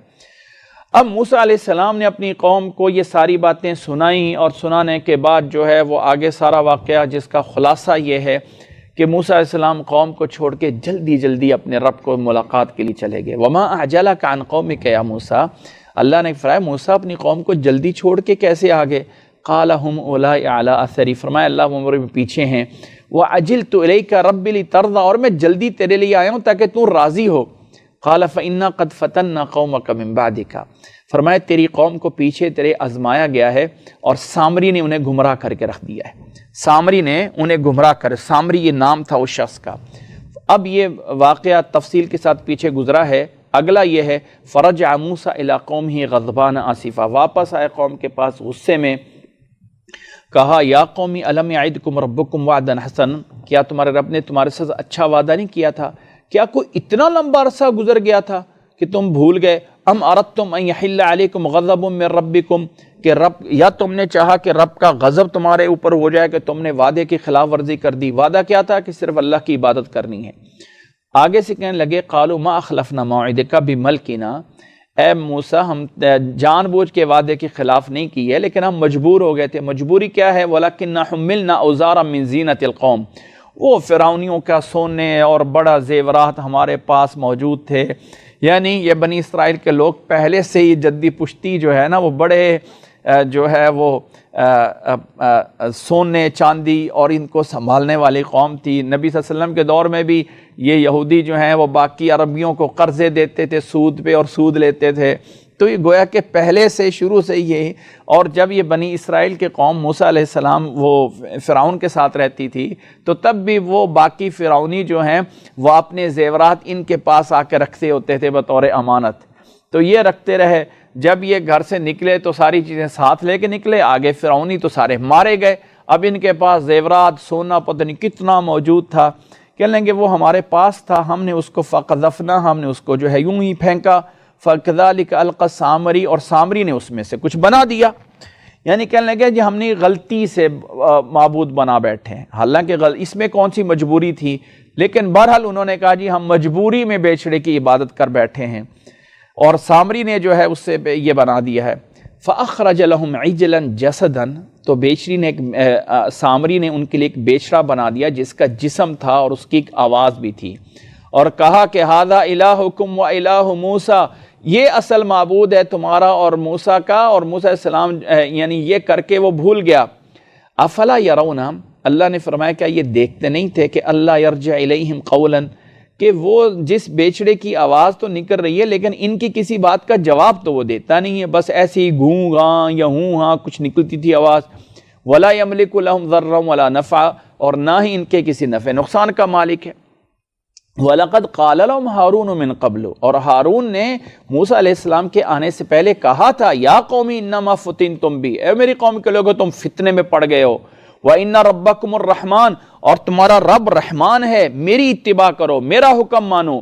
اب موسیٰ علیہ السلام نے اپنی قوم کو یہ ساری باتیں سنائیں، اور سنانے کے بعد جو ہے وہ آگے سارا واقعہ جس کا خلاصہ یہ ہے کہ موسیٰ علیہ السلام قوم کو چھوڑ کے جلدی جلدی اپنے رب کو ملاقات کے لیے چلے گئے۔ وَمَا أَعْجَلَكَ عَنْ قَوْمِكَ يَا موسیٰ، اللہ نے فرمایا موسیٰ اپنی قوم کو جلدی چھوڑ کے کیسے آگے؟ قَالَ هُمْ أُولَٰئِ عَلَىٰ أَثَرِي، فرمایا اللہ وہ میرے پیچھے ہیں۔ وَعَجِلْتُ إِلَيْكَ رَبِّ لِتَرْضَىٰ، اور میں جلدی تیرے لیے آیا ہوں تاکہ تو راضی ہو۔ قَالَ فَإِنَّا قَدْ فَتَنَّا قَوْمَكَ مِن بَعْدِكَ، فرمایا تیری قوم کو پیچھے تیرے آزمایا گیا ہے، اور سامری نے انہیں گمراہ کر کے رکھ دیا ہے۔ سامری نے انہیں گمراہ کر، سامری یہ نام تھا اس شخص کا۔ اب یہ واقعہ تفصیل کے ساتھ پیچھے گزرا ہے۔ اگلا یہ ہے فرجع موسیٰ الی قومہ غضبان آسفا، واپس آئے قوم کے پاس غصے میں، کہا یا قومی الم یعدکم ربکم وعدا حسنا، کیا تمہارے رب نے تمہارے ساتھ اچھا وعدہ نہیں کیا تھا؟ کیا کوئی اتنا لمبا عرصہ گزر گیا تھا کہ تم بھول گئے؟ ام اردتم ان یحل علیکم غضب من ربکم، کہ رب، یا تم نے چاہا کہ رب کا غضب تمہارے اوپر ہو جائے کہ تم نے وعدے کی خلاف ورزی کر دی؟ وعدہ کیا تھا؟ کہ صرف اللہ کی عبادت کرنی ہے۔ آگے سے کہنے لگے قالوا ما اخلفنا موعدک بملکنا، اے موسیٰ ہم جان بوجھ کے وعدے کی خلاف نہیں کی ہے، لیکن ہم مجبور ہو گئے تھے۔ مجبوری کیا ہے؟ وَلَكِنَّا حُمِّلْنَا أَوْزَارًا مِّن زِینَةِ الْقَوْمِ، وہ فرعونیوں کا سونے اور بڑا زیورات ہمارے پاس موجود تھے، یعنی یہ بنی اسرائیل کے لوگ پہلے سے ہی جدی پشتی جو ہے نا وہ بڑے جو ہے وہ سونے چاندی اور ان کو سنبھالنے والی قوم تھی۔ نبی صلی اللہ علیہ وسلم کے دور میں بھی یہ یہودی جو ہیں وہ باقی عربیوں کو قرضے دیتے تھے سود پہ اور سود لیتے تھے، تو یہ گویا کہ پہلے سے شروع سے یہ، اور جب یہ بنی اسرائیل کے قوم موسیٰ علیہ السلام وہ فرعون کے ساتھ رہتی تھی تو تب بھی وہ باقی فرعونی جو ہیں وہ اپنے زیورات ان کے پاس آ کے رکھتے ہوتے تھے بطور امانت، تو یہ رکھتے رہے۔ جب یہ گھر سے نکلے تو ساری چیزیں ساتھ لے کے نکلے، آگے فرعونی تو سارے مارے گئے، اب ان کے پاس زیورات سونا پتہ نہیں کتنا موجود تھا، کہنے لیں گے وہ ہمارے پاس تھا، ہم نے اس کو فقذفنا، ہم نے اس کو جو ہے یوں ہی پھینکا، فَكَذَلِكَ أَلْقَى السَّامِرِي، اور سامری نے اس میں سے کچھ بنا دیا، یعنی کہنے لگے جی ہم نے غلطی سے معبود بنا بیٹھے ہیں، حالانکہ اس میں کون سی مجبوری تھی، لیکن بہرحال انہوں نے کہا جی ہم مجبوری میں بیچڑے کی عبادت کر بیٹھے ہیں، اور سامری نے جو ہے اس سے یہ بنا دیا ہے۔ فَأَخْرَجَ لَهُمْ عِجْلًا جَسَدًا، تو بیچڑی نے سامری نے ان کے لیے ایک بیچڑا بنا دیا جس کا جسم تھا اور اس کی ایک آواز بھی تھی، اور کہا کہ هَذَا إِلَٰهُكُمْ وَإِلَٰهُ مُوسَىٰ، یہ اصل معبود ہے تمہارا اور موسیٰ کا، اور موسیٰ علیہ السلام یعنی یہ کر کے وہ بھول گیا۔ افلا یرون، اللہ نے فرمایا کیا یہ دیکھتے نہیں تھے کہ اللہ یرجع الیہم قولا، کہ وہ جس بیچڑے کی آواز تو نکل رہی ہے لیکن ان کی کسی بات کا جواب تو وہ دیتا نہیں ہے، بس ایسے ہی گوں گاں یا ہوں ہاں کچھ نکلتی تھی آواز۔ ولا یملک لہم ضرا ولا نفعا، اور نہ ہی ان کے کسی نفع نقصان کا مالک ہے۔ وَلَقَدْ قَالَ لَهُمْ هَارُونُ مِنْ قَبْلُ، اور ہارون نے موسیٰ علیہ السلام کے آنے سے پہلے کہا تھا یا قومی انما فتنتم بی، اے میری قوم کے لوگوں تم فتنے میں پڑ گئے ہو، وَإِنَّ رَبَّكُمُ الرَّحْمَانُ، اور تمہارا رب رحمان ہے، میری اتباع کرو، میرا حکم مانو۔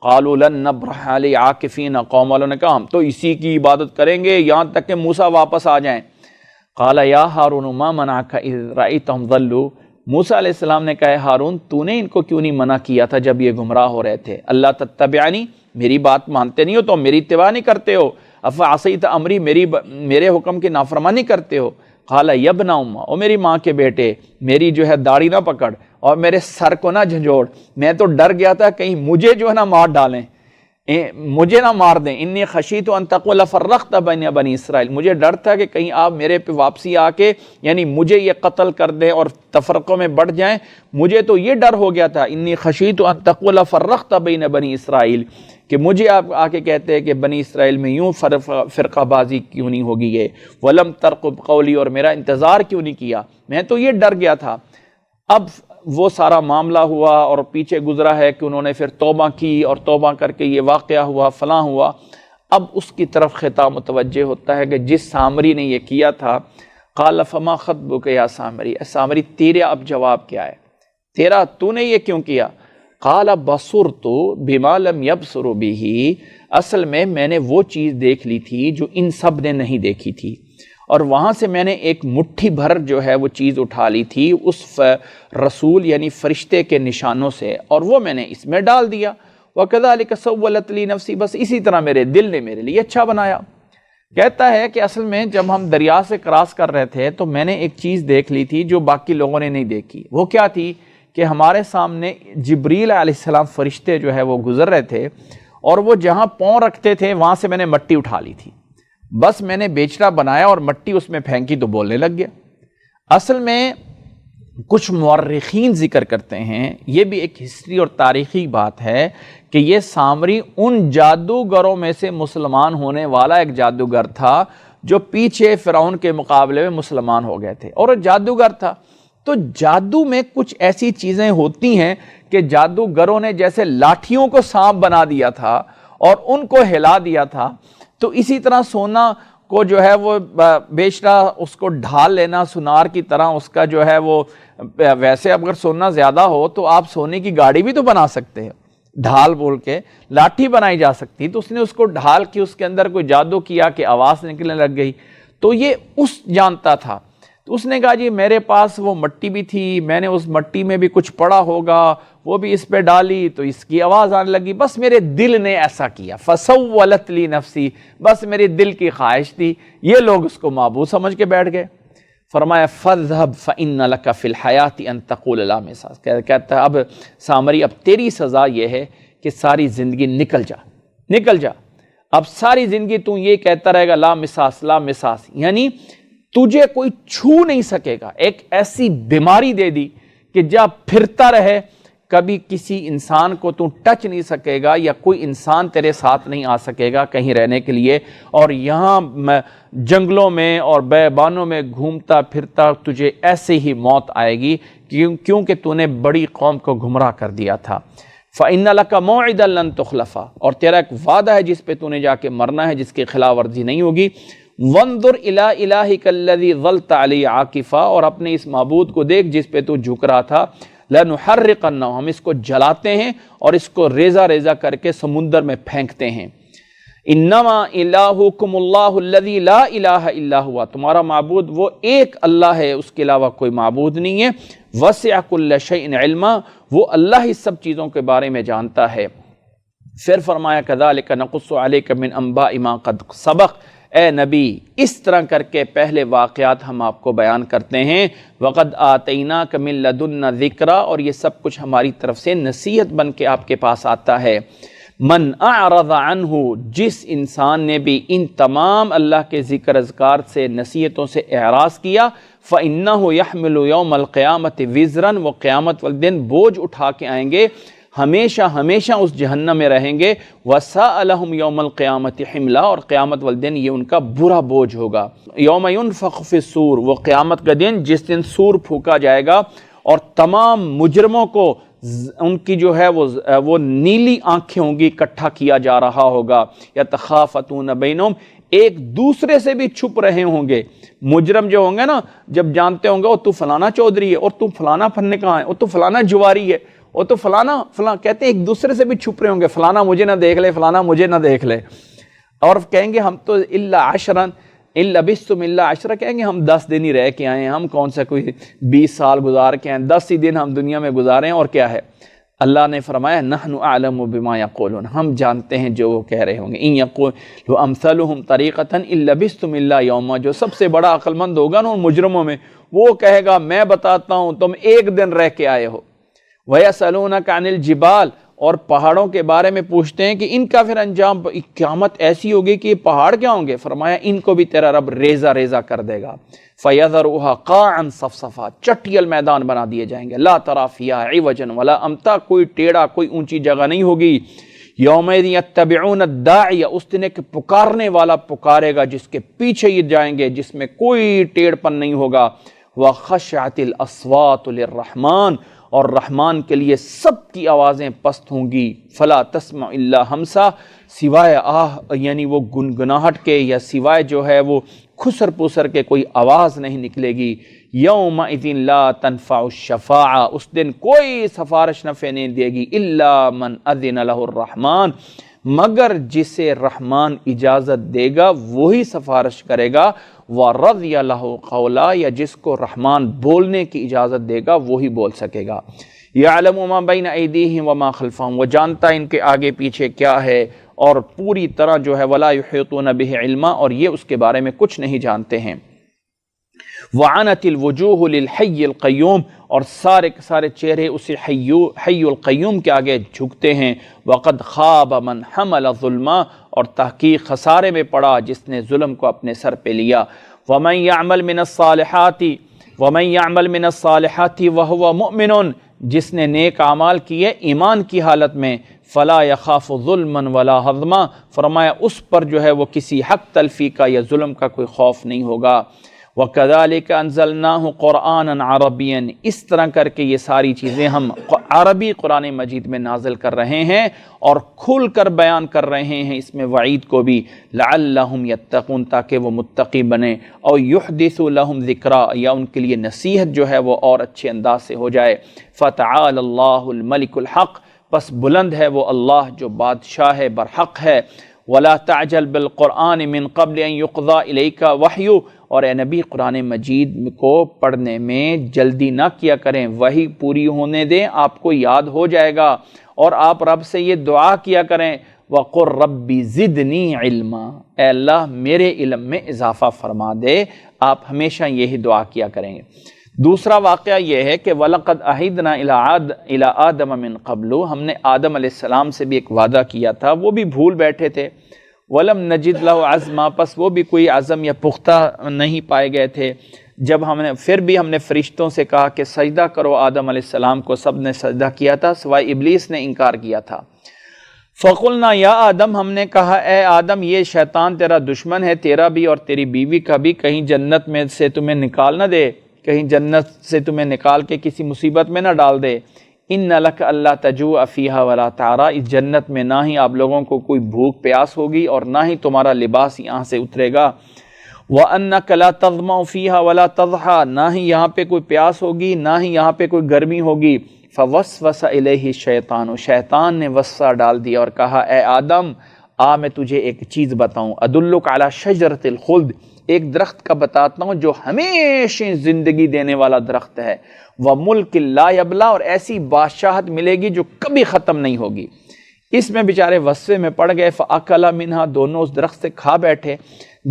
قَالُوا لَن نَّبْرَحَ عَلَيْهِ عَاكِفِينَ، قوم والوں نے کہا ہم تو اسی کی عبادت کریں گے یہاں تک کہ موسیٰ واپس آ جائیں۔ قَالَ يَا هَارُونُ مَا مَنَعَكَ إِذْ رَأَيْتَهُمْ ضَلُّوا، موسیٰ علیہ السلام نے کہا ہارون تو نے ان کو کیوں نہیں منع کیا تھا جب یہ گمراہ ہو رہے تھے؟ اللہ تتبعنی، میری بات مانتے نہیں ہو تو میری اتباع نہیں کرتے ہو، افعصیت امری، میرے حکم کی نافرمانی کرتے ہو۔ قال یا ابن ام، او میری ماں کے بیٹے، میری جو ہے داڑھی نہ پکڑ اور میرے سر کو نہ جھنجھوڑ، میں تو ڈر گیا تھا کہیں مجھے جو ہے نا مار ڈالیں، مجھے نہ مار دیں۔ انی خشیت ان تقول فرقت بین بنی اسرائیل، مجھے ڈر تھا کہ کہیں آپ میرے پہ واپسی آ کے یعنی مجھے یہ قتل کر دیں اور تفرقوں میں بڑھ جائیں، مجھے تو یہ ڈر ہو گیا تھا۔ انی خشیت ان تقول فرقت بین بنی اسرائیل، کہ مجھے آپ آ کے کہتے ہیں کہ بنی اسرائیل میں یوں فرقہ بازی کیوں نہیں ہوگی ہے، ولم ترقب قولی، اور میرا انتظار کیوں نہیں کیا، میں تو یہ ڈر گیا تھا۔ اب وہ سارا معاملہ ہوا اور پیچھے گزرا ہے کہ انہوں نے پھر توبہ کی اور توبہ کر کے یہ واقعہ ہوا، فلاں ہوا۔ اب اس کی طرف خطاب متوجہ ہوتا ہے کہ جس سامری نے یہ کیا تھا، قال فما خطبک یا سامری، اے سامری تیرے اب جواب کیا ہے، تیرا تو نے یہ کیوں کیا؟ قال بصرت بما لم يبصروا به، اصل میں نے وہ چیز دیکھ لی تھی جو ان سب نے نہیں دیکھی تھی، اور وہاں سے میں نے ایک مٹھی بھر جو ہے وہ چیز اٹھا لی تھی اس رسول یعنی فرشتے کے نشانوں سے، اور وہ میں نے اس میں ڈال دیا۔ وَكَذَلِكَ سَوَّلَتْ لِي نَفْسِي، بس اسی طرح میرے دل نے میرے لیے اچھا بنایا۔ کہتا ہے کہ اصل میں جب ہم دریا سے کراس کر رہے تھے تو میں نے ایک چیز دیکھ لی تھی جو باقی لوگوں نے نہیں دیکھی۔ وہ کیا تھی کہ ہمارے سامنے جبریل علیہ السلام فرشتے جو ہے وہ گزر رہے تھے، اور وہ جہاں پاؤں رکھتے تھے وہاں سے میں نے مٹی اٹھا لی تھی، بس میں نے بیچڑا بنایا اور مٹی اس میں پھینکی تو بولنے لگ گیا۔ اصل میں کچھ مورخین ذکر کرتے ہیں، یہ بھی ایک ہسٹری اور تاریخی بات ہے کہ یہ سامری ان جادوگروں میں سے مسلمان ہونے والا ایک جادوگر تھا جو پیچھے فرعون کے مقابلے میں مسلمان ہو گئے تھے، اور جادوگر تھا۔ تو جادو میں کچھ ایسی چیزیں ہوتی ہیں کہ جادوگروں نے جیسے لاٹھیوں کو سانپ بنا دیا تھا اور ان کو ہلا دیا تھا، تو اسی طرح سونا کو جو ہے وہ بیچنا، اس کو ڈھال لینا سنار کی طرح، اس کا جو ہے وہ ویسے اگر سونا زیادہ ہو تو آپ سونے کی گاڑی بھی تو بنا سکتے ہیں، ڈھال بول کے لاٹھی بنائی جا سکتی، تو اس نے اس کو ڈھال کی اس کے اندر کوئی جادو کیا کہ آواز نکلنے لگ گئی، تو یہ اس جانتا تھا۔ تو اس نے کہا جی میرے پاس وہ مٹی بھی تھی، میں نے اس مٹی میں بھی کچھ پڑا ہوگا، وہ بھی اس پہ ڈالی تو اس کی آواز آنے لگی، بس میرے دل نے ایسا کیا، فسولت لی نفسی، بس میرے دل کی خواہش تھی۔ یہ لوگ اس کو معبود سمجھ کے بیٹھ گئے۔ فرمایا فَاذْهَبْ فَإِنَّ لَكَ فِي الْحَيَاةِ أَن تَقُولَ لَا مِسَاسَ، کہتا ہے اب سامری اب تیری سزا یہ ہے کہ ساری زندگی نکل جا، اب ساری زندگی تو یہ کہتا رہے گا لا مساس لا مساس، یعنی تجھے کوئی چھو نہیں سکے گا۔ ایک ایسی بیماری دے دی کہ جب پھرتا رہے کبھی کسی انسان کو تو ٹچ نہیں سکے گا، یا کوئی انسان تیرے ساتھ نہیں آ سکے گا کہیں رہنے کے لیے، اور یہاں جنگلوں میں اور بیابانوں میں گھومتا پھرتا تجھے ایسے ہی موت آئے گی، کیونکہ تو نے بڑی قوم کو گمراہ کر دیا تھا۔ فَإِنَّ لَكَ مَوْعِدًا لَن تُخْلَفَ، اور تیرا ایک وعدہ ہے جس پہ تو نے جا کے مرنا ہے، جس کی خلاف ورزی نہیں ہوگی۔ وَانظُرْ إِلَىٰ إِلَٰهِكَ الَّذِي ظَلْتَ عَلَيْهِ عَاكِفًا، اور اپنے اس معبود کو دیکھ جس پہ تو جھک رہا تھا۔ لَنُحَرِّقَنَّهُ، ہم اس کو جلاتے ہیں اور اس کو ریزہ ریزہ کر کے سمندر میں پھینکتے ہیں۔ انما الہکم اللہ الذی لا الہ الا ہوا، تمہارا معبود وہ ایک اللہ ہے، اس کے علاوہ کوئی معبود نہیں ہے۔ وسع کل شیء علما، وہ اللہ ہی سب چیزوں کے بارے میں جانتا ہے۔ پھر فرمایا کذالک نقص علیک من انباء ما قد سبق، اے نبی اس طرح کر کے پہلے واقعات ہم آپ کو بیان کرتے ہیں۔ وقد آتیناک من لدنا ذکرا، اور یہ سب کچھ ہماری طرف سے نصیحت بن کے آپ کے پاس آتا ہے۔ من اعرض عنہ، جس انسان نے بھی ان تمام اللہ کے ذکر اذکار سے نصیحتوں سے اعراض کیا، فإنہ یحمل یوم القیامت وزرا، وہ قیامت والدن بوجھ اٹھا کے آئیں گے، ہمیشہ ہمیشہ اس جہنم میں رہیں گے۔ وساء لہم یوم القیامت حملا، اور قیامت والدن یہ ان کا برا بوجھ ہوگا۔ یوم ینفخ فی الصور، وہ قیامت کا دن جس دن سور پھونکا جائے گا اور تمام مجرموں کو ان کی جو ہے وہ نیلی آنکھیں ہوں گی، اکٹھا کیا جا رہا ہوگا۔ یتخافتون بینہم، ایک دوسرے سے بھی چھپ رہے ہوں گے۔ مجرم جو ہوں گے نا، جب جانتے ہوں گے وہ تو فلانا چودھری ہے، اور تو فلانا فن کہاں ہے، وہ تو فلانا جواری ہے، وہ تو فلانا کہتے ہیں ایک دوسرے سے بھی چھپ رہے ہوں گے، فلانا مجھے نہ دیکھ لے، فلانا مجھے نہ دیکھ لے، اور کہیں گے ہم تو الا عشرن ان لبثتم الا عشرا، کہیں گے ہم 10 دن ہی رہ کے آئے ہیں، ہم کون سا کوئی 20 سال گزار کے آئے ہیں، 10 ہی دن ہم دنیا میں گزارے ہیں، اور کیا ہے؟ اللہ نے فرمایا نحن اعلم بما یقولون، ہم جانتے ہیں جو وہ کہہ رہے ہوں گے۔ ان یقولوا امثلهم طریقۃ ان لبثتم الا یوما، جو سب سے بڑا عقل مند ہوگا نا ان مجرموں میں، وہ کہے گا میں بتاتا ہوں تم ایک دن رہ کے آئے ہو۔ وَيَسْأَلُونَكَ عَنِ الْجِبَالِ، اور پہاڑوں کے بارے میں پوچھتے ہیں کہ ان کا پھر انجام، قیامت ایسی ہوگی کہ یہ پہاڑ کیا ہوں گے؟ فرمایا ان کو بھی تیرا رب ریزہ ریزہ کر دے گا۔ فَيَذَرُهَا قَاعًا صَفْصَفًا، چٹیل میدان بنا دیے جائیں گے۔ لَا تَرَىٰ فِيهَا عِوَجًا وَلَا أَمْتًا، کوئی ٹیڑھا کوئی اونچی جگہ نہیں ہوگی۔ یومئذ یتبعون الداعی، اس دن ایک پکارنے والا پکارے گا جس کے پیچھے یہ جائیں گے، جس میں کوئی ٹیڑھ پن نہیں ہوگا۔ وَخَشَعَتِ الْأَصْوَاتُ لِلرَّحْمَٰنِ، اور رحمان کے لیے سب کی آوازیں پست ہوں گی۔ فلا تسمع الا ہمسا، سوائے آہ یعنی وہ گنگناہٹ کے، یا سوائے جو ہے وہ کھسر پسر کے کوئی آواز نہیں نکلے گی۔ یومئذ لا تنفع الشفاعہ، اس دن کوئی سفارش نفع نہیں دے گی، الا من اذن لہ الرحمن، مگر جسے رحمان اجازت دے گا وہی سفارش کرے گا۔ وَرَضِيَ لَهُ قَوْلًا، یا جس کو رحمان بولنے کی اجازت دے گا وہی بول سکے گا۔ يَعْلَمُ مَا بَيْنَ أَيْدِيهِمْ وَمَا خَلْفَهُمْ، وہ جانتا ہے ان کے آگے پیچھے کیا ہے، اور پوری طرح جو ہے وَلَا يُحِيطُونَ بِهِ عِلْمًا، اور یہ اس کے بارے میں کچھ نہیں جانتے ہیں۔ وعنت الوجوہ للحی القیوم، اور سارے کے سارے چہرے اسی حی القیوم کے آگے جھکتے ہیں۔ وقد خاب من حمل ظلما، اور تحقیق خسارے میں پڑا جس نے ظلم کو اپنے سر پہ لیا۔ ومن یعمل من الصالحات وهو مؤمن، جس نے نیک اعمال کیے ایمان کی حالت میں، فلا یخاف ظلما ولا ہضما، فرمایا اس پر جو ہے وہ کسی حق تلفی کا یا ظلم کا کوئی خوف نہیں ہوگا۔ وَكَذَلِكَ أَنزَلْنَاهُ قُرْآنًا عَرَبِيًّا، اس طرح کر کے یہ ساری چیزیں ہم عربی قرآن مجید میں نازل کر رہے ہیں اور کھل کر بیان کر رہے ہیں اس میں وعید کو بھی، لَعَلَّهُمْ يَتَّقُونَ، تاکہ وہ متقی بنیں، اور يُحْدِثُ لَهُمْ ذِكْرًا، یا ان کے لیے نصیحت جو ہے وہ اور اچھے انداز سے ہو جائے۔ فَتَعَالَى اللَّهُ الْمَلِكُ الْحَقُّ، پس بلند ہے وہ اللہ جو بادشاہ ہے برحق ہے۔ وَلَا تَعْجَلْ بِالْقُرْآنِ مِن قَبْلِ أَن يُقْضَىٰ إِلَيْكَ وَحْيُهُ، اور اے نبی قرآن مجید کو پڑھنے میں جلدی نہ کیا کریں، وحی پوری ہونے دیں، آپ کو یاد ہو جائے گا، اور آپ رب سے یہ دعا کیا کریں، وَقُلْ رَبِّ زِدْنِي عِلْمًا، اے اللہ میرے علم میں اضافہ فرما دے، آپ ہمیشہ یہی دعا کیا کریں گے۔ دوسرا واقعہ یہ ہے کہ وَلَقَدْ أَعِدْنَا إِلَىٰ آدَمَ مِن قَبْلُ، ہم نے آدم علیہ السلام سے بھی ایک وعدہ کیا تھا، وہ بھی بھول بیٹھے تھے۔ وَلَمْ نَجِدْ لَهُ عَزْمًا، پس وہ بھی کوئی عزم یا پختہ نہیں پائے گئے تھے۔ جب پھر بھی ہم نے فرشتوں سے کہا کہ سجدہ کرو آدم علیہ السلام کو، سب نے سجدہ کیا تھا سوائے ابلیس نے انکار کیا تھا۔ فَقُلْنَا یا آدم، ہم نے کہا اے آدم یہ شیطان تیرا دشمن ہے، تیرا بھی اور تیری بیوی کا بھی، کہیں جنت میں سے تمہیں نکال نہ دے، کہیں جنت سے تمہیں نکال کے کسی مصیبت میں نہ ڈال دے۔ اِنَّ لَكَ أَلَّا تَجُوعَ فِيهَا وَلَا تَعْرَىٰ، اس جنت میں نہ ہی آپ لوگوں کو کوئی بھوک پیاس ہوگی اور نہ ہی تمہارا لباس یہاں سے اترے گا۔ وَأَنَّكَ لَا تَظْمَأُ فِيهَا وَلَا تَضْحَىٰ، نہ ہی یہاں پہ کوئی پیاس ہوگی نہ ہی یہاں پہ کوئی گرمی ہوگی۔ فَوَسْوَسَ إِلَيْهِ الشَّيْطَانُ، شیطان نے وسوسہ ڈال دیا اور کہا اے آدم میں تجھے ایک چیز بتاؤں، أَدُلُّكَ عَلَىٰ شَجَرَةِ الْخُلْدِ، ایک درخت کا بتاتا ہوں جو ہمیشہ زندگی دینے والا درخت ہے، وَمُلْكٍ لَا يَبْلَىٰ، اور ایسی بادشاہت ملے گی جو کبھی ختم نہیں ہوگی۔ اس میں بیچارے وصفے میں پڑ گئے، فَأَكَلَ مِنْهَا، دونوں اس درخت سے کھا بیٹھے،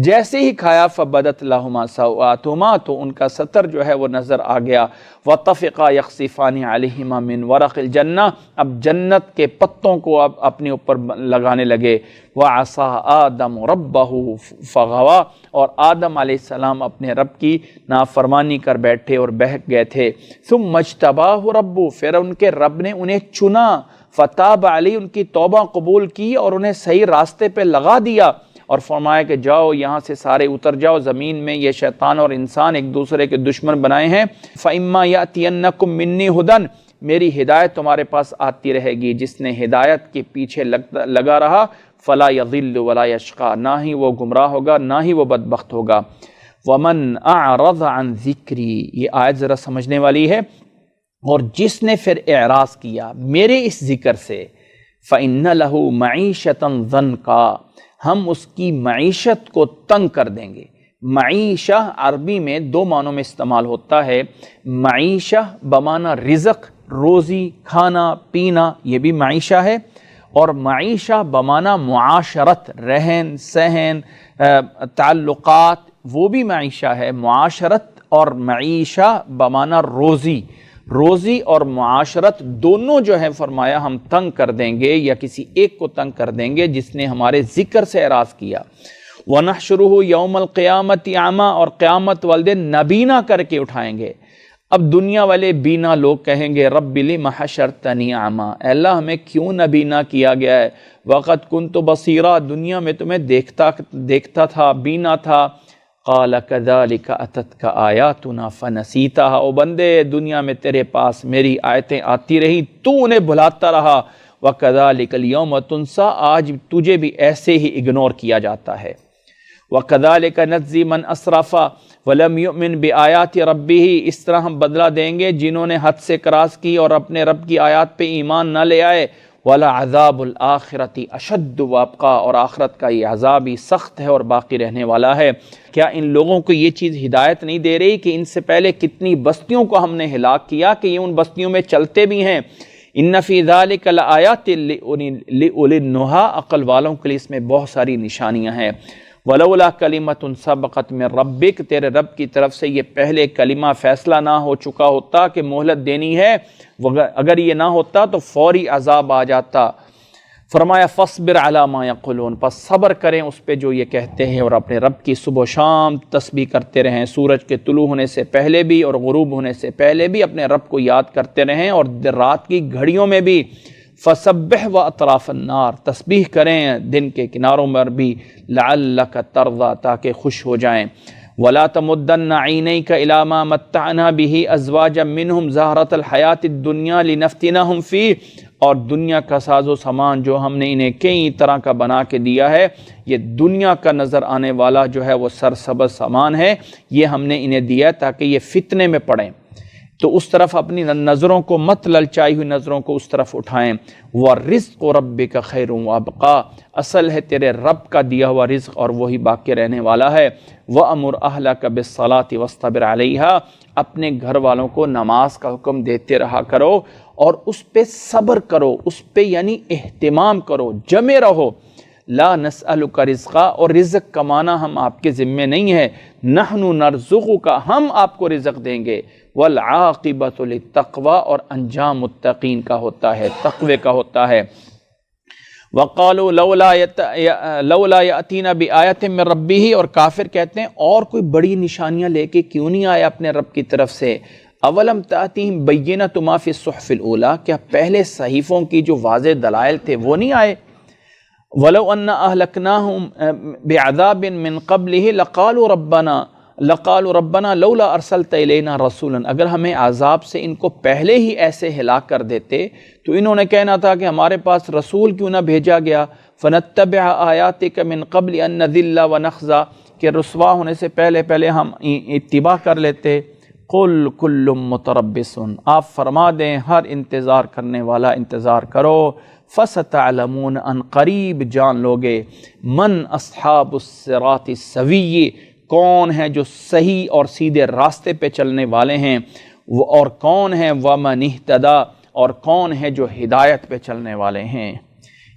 جیسے ہی کھایا فَبَدَتْ لَهُمَا سَوْآتُهُمَا، تو ان کا ستر جو ہے وہ نظر آ گیا، وَطَفِقَا يَخْصِفَانِ عَلَيْهِمَا مِنْ وَرَقِ الْجَنَّةِ، اب جنت کے پتوں کو اب اپنے اوپر لگانے لگے۔ وَعَصَىٰ آدَمُ رَبَّهُ فَغَوَىٰ، اور آدم علیہ السلام اپنے رب کی نافرمانی کر بیٹھے اور بہک گئے تھے۔ ثُمَّ اجْتَبَاهُ رَبُّهُ، پھر ان کے رب نے انہیں چنا، فَتَابَ عَلَيْهِ، ان کی توبہ قبول کی اور انہیں صحیح راستے پہ لگا دیا، اور فرمایا کہ جاؤ یہاں سے سارے اتر جاؤ زمین میں، یہ شیطان اور انسان ایک دوسرے کے دشمن بنائے ہیں۔ فَإِمَّا يَأْتِيَنَّكُم مِّنِّي هُدًى، میری ہدایت تمہارے پاس آتی رہے گی، جس نے ہدایت کے پیچھے لگا رہا فَلَا يَضِلُّ وَلَا يَشْقَىٰ، نہ ہی وہ گمراہ ہوگا نہ ہی وہ بدبخت ہوگا۔ وَمَنْ أَعْرَضَ عَنْ ذِكْرِي، یہ آیت ذرا سمجھنے والی ہے، اور جس نے پھر اعراض کیا میرے اس ذکر سے، فَإِنَّ لَهُ مَعِيشَةً ضَنْكَا، ہم اس کی معیشت کو تنگ کر دیں گے۔ معیشہ عربی میں دو معنوں میں استعمال ہوتا ہے، معیشہ بمعنی رزق، روزی، کھانا پینا، یہ بھی معیشہ ہے، اور معیشہ بمعنی معاشرت، رہن سہن، تعلقات، وہ بھی معیشہ ہے۔ معاشرت اور معیشہ بمعنی روزی، روزی اور معاشرت دونوں جو ہے فرمایا ہم تنگ کر دیں گے، یا کسی ایک کو تنگ کر دیں گے جس نے ہمارے ذکر سے اعراض کیا۔ وَنَحْشُرُهُ يَوْمَ الْقِيَامَةِ أَعْمَىٰ، اور قیامت والے نابینا کر کے اٹھائیں گے۔ اب دنیا والے بینا لوگ کہیں گے رب لِمَ حَشَرْتَنِي أَعْمَىٰ، اے اللہ ہمیں کیوں نابینا کیا گیا ہے، وَقَدْ كُنْتُ بَصِيرًا، دنیا میں تمہیں دیکھتا تھا، بینا تھا۔ قال كذلك اتتك آیاتنا فنسیتها، او بندے دنیا میں تیرے پاس میری آیتیں آتی رہی تو انہیں بھلاتا رہا، وكذلك اليوم تنسى، آج تجھے بھی ایسے ہی اگنور کیا جاتا ہے۔ وكذلك نجزي من اسرف ولم يؤمن بآیات ربه، اس طرح ہم بدلہ دیں گے جنہوں نے حد سے کراس کی اور اپنے رب کی آیات پہ ایمان نہ لے آئے۔ وَلَعَذَابُ الْآخِرَةِ أَشَدُّ وَأَبْقَىٰ، اور آخرت کا یہ عذاب ہی سخت ہے اور باقی رہنے والا ہے۔ کیا ان لوگوں کو یہ چیز ہدایت نہیں دے رہی کہ ان سے پہلے کتنی بستیوں کو ہم نے ہلاک کیا کہ یہ ان بستیوں میں چلتے بھی ہیں؟ إِنَّ فِي ذَلِكَ لَآيَاتٍ لِأُولِي النُّهَىٰ، عقل والوں کے لیے اس میں بہت ساری نشانیاں ہیں۔ وَلَوْلَا كَلِمَةٌ سَبَقَتْ مِن رَبِّكَ، تیرے رب کی طرف سے یہ پہلے کلمہ فیصلہ نہ ہو چکا ہوتا کہ مہلت دینی ہے، اگر یہ نہ ہوتا تو فوری عذاب آ جاتا۔ فرمایا فَاصْبِرْ عَلَىٰ مَا يَقُولُونَ، پس صبر کریں اس پہ جو یہ کہتے ہیں، اور اپنے رب کی صبح و شام تسبیح کرتے رہیں، سورج کے طلوع ہونے سے پہلے بھی اور غروب ہونے سے پہلے بھی اپنے رب کو یاد کرتے رہیں، اور رات کی گھڑیوں میں بھی۔ فَسَبِّحْ وَأَطْرَافَ النَّارِ، تسبیح کریں دن کے کناروں پر بھی، لَعَلَّكَ تَرْضَىٰ، تاکہ خوش ہو جائیں۔ وَلَا تَمُدَّنَّ عَيْنَيْكَ إِلَىٰ مَا مَتَّعْنَا بِهِ أَزْوَاجًا مِّنْهُمْ زَهْرَةَ الْحَيَاةِ الدُّنْيَا لِنَفْتِنَهُمْ فِيهِ، اور دنیا کا ساز و سامان جو ہم نے انہیں کئی طرح کا بنا کے دیا ہے، یہ دنیا کا نظر آنے والا جو ہے وہ سرسبز سامان ہے، یہ ہم نے انہیں دیا تاکہ یہ فتنے میں پڑیں، تو اس طرف اپنی نظروں کو مت، للچائی ہوئی نظروں کو اس طرف اٹھائیں۔ وَالرِّزْقُ رَبِّكَ خَيْرٌ وَأَبْقَىٰ، اصل ہے تیرے رب کا دیا ہوا رزق اور وہی باقی رہنے والا ہے۔ وَأَمُرْ أَهْلَكَ بِالصَّلَاةِ وَاصْطَبِرْ عَلَيْهَا، اپنے گھر والوں کو نماز کا حکم دیتے رہا کرو اور اس پہ صبر کرو، اس پہ یعنی اہتمام کرو، جمے رہو۔ لا نسألک رزقا، اور رزق کمانا ہم آپ کے ذمے نہیں ہے، نحن نرزقک، ہم آپ کو رزق دیں گے۔ والعاقبۃ للتقوی، اور انجام متقین کا ہوتا ہے، تقوی کا ہوتا ہے۔ وقالوا لولا یأتینا بآیۃ من ربہ، اور کافر کہتے ہیں اور کوئی بڑی نشانیاں لے کے کیوں نہیں آیا اپنے رب کی طرف سے. اولم تأتیہم بینۃ ما فی الصحف الاولیٰ، کیا پہلے صحیفوں کی جو واضح دلائل تھے وہ نہیں آئے؟ ولو ان اہلکناہم بعذاب من قبلہ لقالوا ربنا لولا ارسلت الینا رسولا، اگر ہمیں عذاب سے ان کو پہلے ہی ایسے ہلاک کر دیتے تو انہوں نے کہنا تھا کہ ہمارے پاس رسول کیوں نہ بھیجا گیا. فنتبع آیاتک من قبل ان نذل ونخزى، کہ رسوا ہونے سے پہلے ہم اتباع کر لیتے. قل کل متربص، آپ فرما دیں ہر انتظار کرنے والا انتظار کرو. فستعلمون، ان قریب جان لوگے. من اصحاب الصراط السوی، کون ہیں جو صحیح اور سیدھے راستے پہ چلنے والے ہیں، اور کون ہیں ومن اہتدی، اور کون ہیں جو ہدایت پہ چلنے والے ہیں.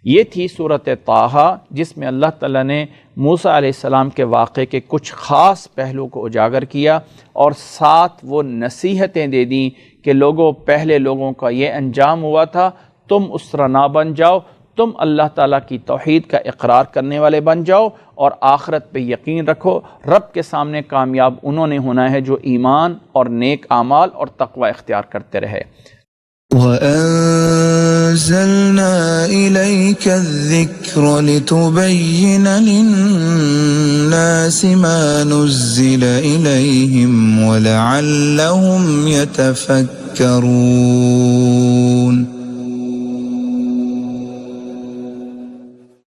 یہ تھی سورۃ طٰہٰ، جس میں اللہ تعالیٰ نے موسیٰ علیہ السلام کے واقعے کے کچھ خاص پہلو کو اجاگر کیا، اور ساتھ وہ نصیحتیں دے دیں کہ لوگوں، پہلے لوگوں کا یہ انجام ہوا تھا، تم اس طرح نہ بن جاؤ، تم اللہ تعالیٰ کی توحید کا اقرار کرنے والے بن جاؤ، اور آخرت پہ یقین رکھو. رب کے سامنے کامیاب انہوں نے ہونا ہے جو ایمان اور نیک اعمال اور تقوی اختیار کرتے رہے. وَأَنزَلْنَا إِلَيْكَ الذِّكْرَ لِتُبَيِّنَ لِلنَّاسِ مَا نُزِّلَ إِلَيْهِمْ وَلَعَلَّهُمْ يَتَفَكَّرُونَ.